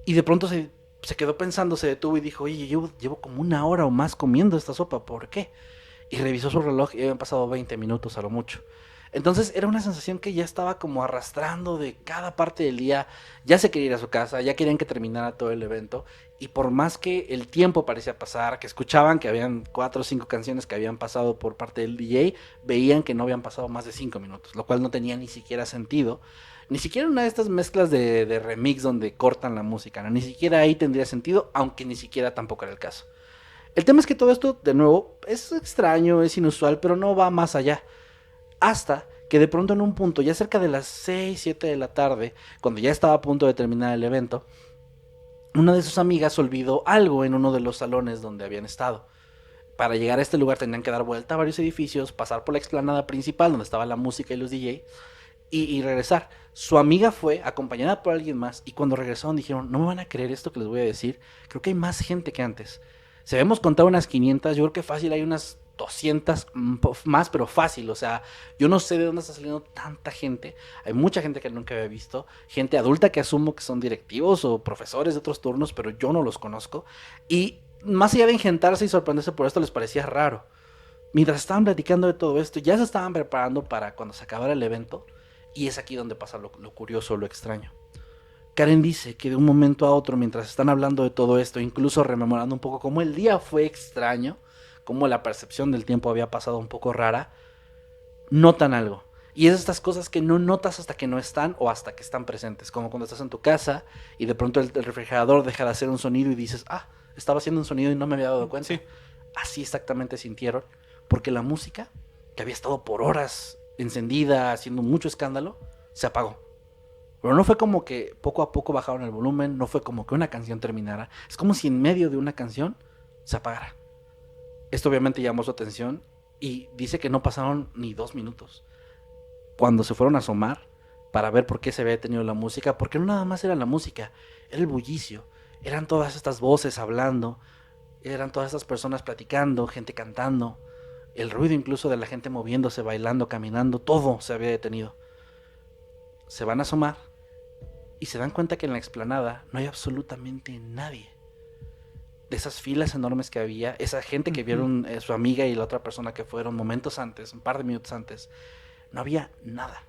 y de pronto se quedó pensando, se detuvo y dijo, oye, llevo como 1 hora o más comiendo esta sopa, ¿por qué? Y revisó su reloj y habían pasado 20 minutos a lo mucho. Entonces era una sensación que ya estaba como arrastrando de cada parte del día, ya se quería ir a su casa, ya querían que terminara todo el evento, y por más que el tiempo parecía pasar, que escuchaban que habían 4 o 5 canciones que habían pasado por parte del DJ, veían que no habían pasado más de 5 minutos, lo cual no tenía ni siquiera sentido. Ni siquiera una de estas mezclas de remix donde cortan la música, ¿no? Ni siquiera ahí tendría sentido, aunque ni siquiera tampoco era el caso. El tema es que todo esto, de nuevo, es extraño, es inusual, pero no va más allá. Hasta que de pronto en un punto, ya cerca de las 6, 7 de la tarde, cuando ya estaba a punto de terminar el evento, una de sus amigas olvidó algo en uno de los salones donde habían estado. Para llegar a este lugar tenían que dar vuelta a varios edificios, pasar por la explanada principal donde estaba la música y los DJ, y regresar. Su amiga fue acompañada por alguien más, y cuando regresaron dijeron, no me van a creer esto que les voy a decir, creo que hay más gente que antes. Se habíamos contado unas 500, yo creo que fácil hay unas 200 más, pero fácil, o sea, yo no sé de dónde está saliendo tanta gente. Hay mucha gente que nunca había visto, gente adulta que asumo que son directivos o profesores de otros turnos, pero yo no los conozco, y más allá de engentarse y sorprenderse por esto, les parecía raro. Mientras estaban platicando de todo esto, ya se estaban preparando para cuando se acabara el evento, y es aquí donde pasa lo curioso, lo extraño. Karen dice que de un momento a otro, mientras están hablando de todo esto, incluso rememorando un poco cómo el día fue extraño, cómo la percepción del tiempo había pasado un poco rara, notan algo. Y es estas cosas que no notas hasta que no están o hasta que están presentes. Como cuando estás en tu casa y de pronto el refrigerador deja de hacer un sonido y dices, estaba haciendo un sonido y no me había dado cuenta. Sí. Así exactamente sintieron, porque la música, que había estado por horas encendida, haciendo mucho escándalo, se apagó. Pero no fue como que poco a poco bajaron el volumen, no fue como que una canción terminara. Es como si en medio de una canción se apagara. Esto obviamente llamó su atención y dice que no pasaron ni 2 minutos. Cuando se fueron a asomar para ver por qué se había detenido la música, porque no nada más era la música, era el bullicio. Eran todas estas voces hablando, eran todas estas personas platicando, gente cantando, el ruido incluso de la gente moviéndose, bailando, caminando, todo se había detenido. Se van a asomar y se dan cuenta que en la explanada no hay absolutamente nadie. De esas filas enormes que había, esa gente que vieron, su amiga y la otra persona que fueron momentos antes, un par de minutos antes, no había nada.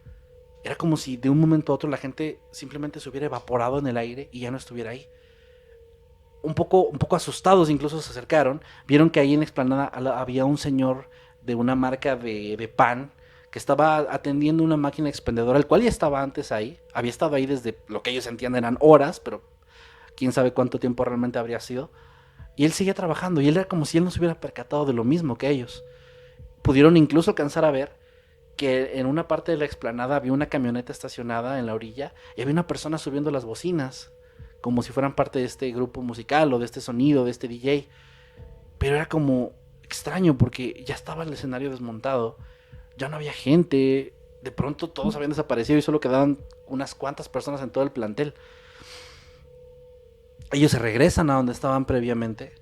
Era como si de un momento a otro la gente simplemente se hubiera evaporado en el aire y ya no estuviera ahí. Un poco asustados incluso se acercaron, vieron que ahí en la explanada había un señor de una marca de pan que estaba atendiendo una máquina expendedora, el cual ya estaba antes ahí, había estado ahí desde lo que ellos sentían eran horas, pero quién sabe cuánto tiempo realmente habría sido, y él seguía trabajando, y él era como si él no se hubiera percatado de lo mismo que ellos. Pudieron incluso alcanzar a ver que en una parte de la explanada había una camioneta estacionada en la orilla, y había una persona subiendo las bocinas, como si fueran parte de este grupo musical, o de este sonido, de este DJ, pero era como extraño, porque ya estaba el escenario desmontado, ya no había gente, de pronto todos habían desaparecido y solo quedaban unas cuantas personas en todo el plantel. Ellos se regresan a donde estaban previamente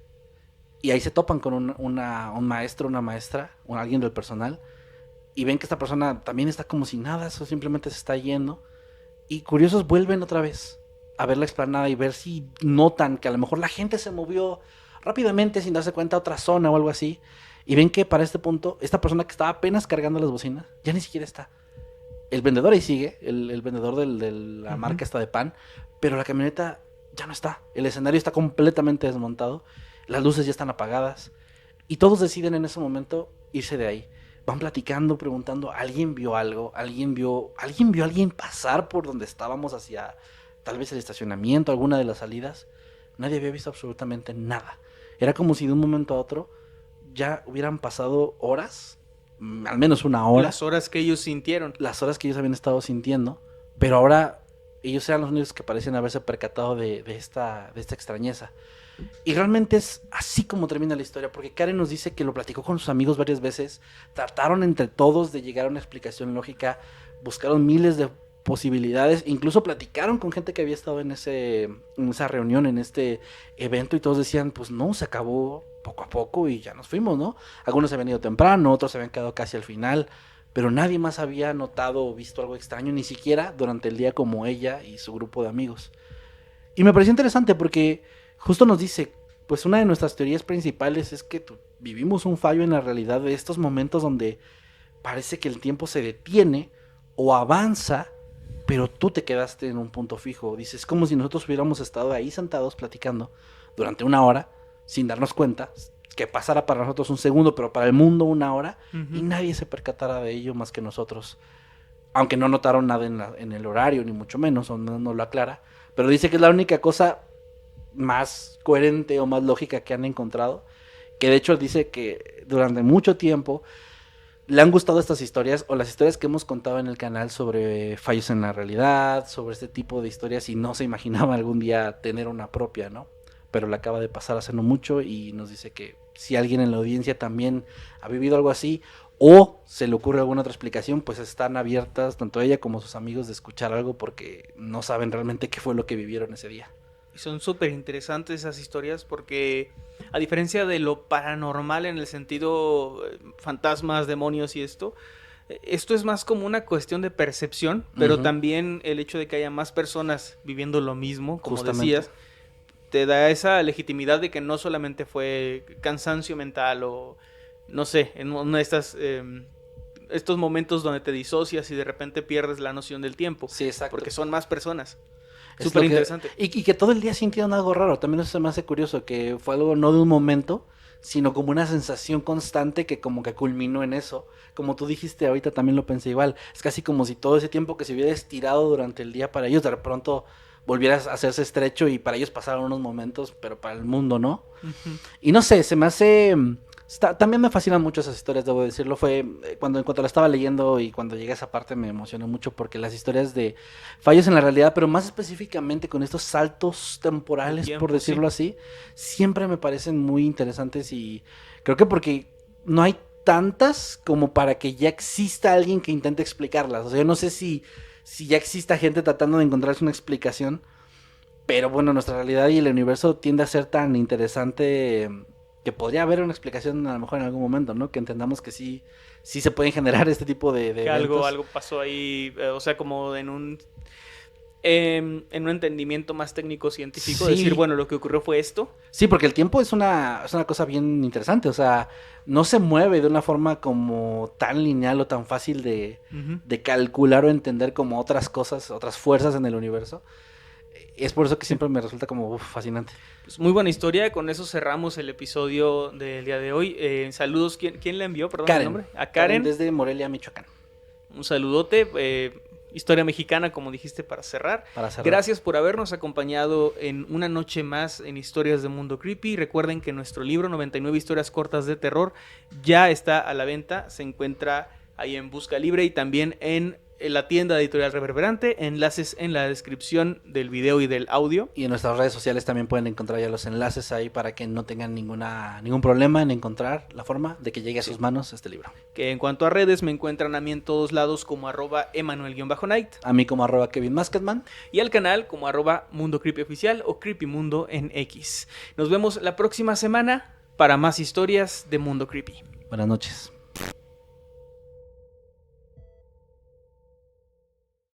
y ahí se topan con un maestro, una maestra, alguien del personal, y ven que esta persona también está como si nada, eso simplemente se está yendo, y curiosos vuelven otra vez a ver la explanada y ver si notan que a lo mejor la gente se movió rápidamente sin darse cuenta a otra zona o algo así. Y ven que para este punto, esta persona que estaba apenas cargando las bocinas, ya ni siquiera está. El vendedor ahí sigue, el vendedor de la marca está de pan, pero la camioneta ya no está. El escenario está completamente desmontado, las luces ya están apagadas, y todos deciden en ese momento irse de ahí. Van platicando, preguntando, ¿alguien vio algo? ¿Alguien vio a alguien pasar por donde estábamos hacia tal vez el estacionamiento, alguna de las salidas? Nadie había visto absolutamente nada. Era como si de un momento a otro ya hubieran pasado horas, al menos 1 hora. Las horas que ellos sintieron. Las horas que ellos habían estado sintiendo, pero ahora ellos eran los únicos que parecían haberse percatado de esta extrañeza. Y realmente es así como termina la historia, porque Karen nos dice que lo platicó con sus amigos varias veces, trataron entre todos de llegar a una explicación lógica, buscaron miles de posibilidades, incluso platicaron con gente que había estado en esa reunión, en este evento, y todos decían, pues no, se acabó poco a poco y ya nos fuimos, ¿no? Algunos se habían ido temprano, otros se habían quedado casi al final, pero nadie más había notado o visto algo extraño, ni siquiera durante el día como ella y su grupo de amigos. Y me pareció interesante porque justo nos dice, pues una de nuestras teorías principales es que vivimos un fallo en la realidad de estos momentos donde parece que el tiempo se detiene o avanza, pero tú te quedaste en un punto fijo. Dices, como si nosotros hubiéramos estado ahí sentados platicando durante una hora, sin darnos cuenta, que pasara para nosotros un segundo, pero para el mundo una hora, y nadie se percatara de ello más que nosotros. Aunque no notaron nada en el horario, ni mucho menos, o no lo aclara, pero dice que es la única cosa más coherente o más lógica que han encontrado, que de hecho dice que durante mucho tiempo le han gustado estas historias o las historias que hemos contado en el canal sobre fallos en la realidad, sobre este tipo de historias, y no se imaginaba algún día tener una propia, ¿no? Pero le acaba de pasar hace no mucho y nos dice que si alguien en la audiencia también ha vivido algo así o se le ocurre alguna otra explicación, pues están abiertas tanto ella como sus amigos de escuchar algo porque no saben realmente qué fue lo que vivieron ese día. Son súper interesantes esas historias porque, a diferencia de lo paranormal en el sentido fantasmas, demonios y esto es más como una cuestión de percepción, pero también el hecho de que haya más personas viviendo lo mismo, como decías, te da esa legitimidad de que no solamente fue cansancio mental o, no sé, en una de estos momentos donde te disocias y de repente pierdes la noción del tiempo. Sí, exacto. Porque son más personas. Súper interesante. Y que todo el día sintieron algo raro. También eso se me hace curioso, que fue algo no de un momento, sino como una sensación constante que como que culminó en eso. Como tú dijiste ahorita, también lo pensé igual. Es casi como si todo ese tiempo que se hubiera estirado durante el día para ellos, de pronto volviera a hacerse estrecho y para ellos pasaron unos momentos, pero para el mundo no. Y no sé, se me hace... También me fascinan mucho esas historias, debo decirlo. Fue en cuanto la estaba leyendo y cuando llegué a esa parte me emocionó mucho porque las historias de fallos en la realidad, pero más específicamente con estos saltos temporales, tiempo, por decirlo así, siempre me parecen muy interesantes y creo que porque no hay tantas como para que ya exista alguien que intente explicarlas. O sea, yo no sé si ya exista gente tratando de encontrarse una explicación, pero bueno, nuestra realidad y el universo tiende a ser tan interesante que podría haber una explicación a lo mejor en algún momento, ¿no? Que entendamos que sí se pueden generar este tipo de que eventos. algo pasó ahí, o sea, como en un entendimiento más técnico científico, sí. Decir, bueno, lo que ocurrió fue esto. Sí, porque el tiempo es una cosa bien interesante, o sea, no se mueve de una forma como tan lineal o tan fácil de calcular o entender como otras cosas, otras fuerzas en el universo. Es por eso que siempre me resulta como fascinante. Pues muy buena historia. Con eso cerramos el episodio del día de hoy. Saludos. ¿Quién le envió? Perdón, Karen. el nombre. A Karen. Desde Morelia, Michoacán. Un saludote. Historia mexicana, como dijiste, para cerrar. Gracias por habernos acompañado en una noche más en Historias de Mundo Creepy. Recuerden que nuestro libro 99 historias cortas de terror ya está a la venta. Se encuentra ahí en Busca Libre y también en la tienda de Editorial Reverberante. Enlaces en la descripción del video y del audio. Y en nuestras redes sociales también pueden encontrar ya los enlaces ahí para que no tengan ningún problema en encontrar la forma de que llegue a sus manos este libro. Que en cuanto a redes, me encuentran a mí en todos lados como @Emanuel_Night. A mí como @KevinMasketman. Y al canal como @Mundo Creepy Oficial o Creepy Mundo en X. Nos vemos la próxima semana para más historias de Mundo Creepy. Buenas noches.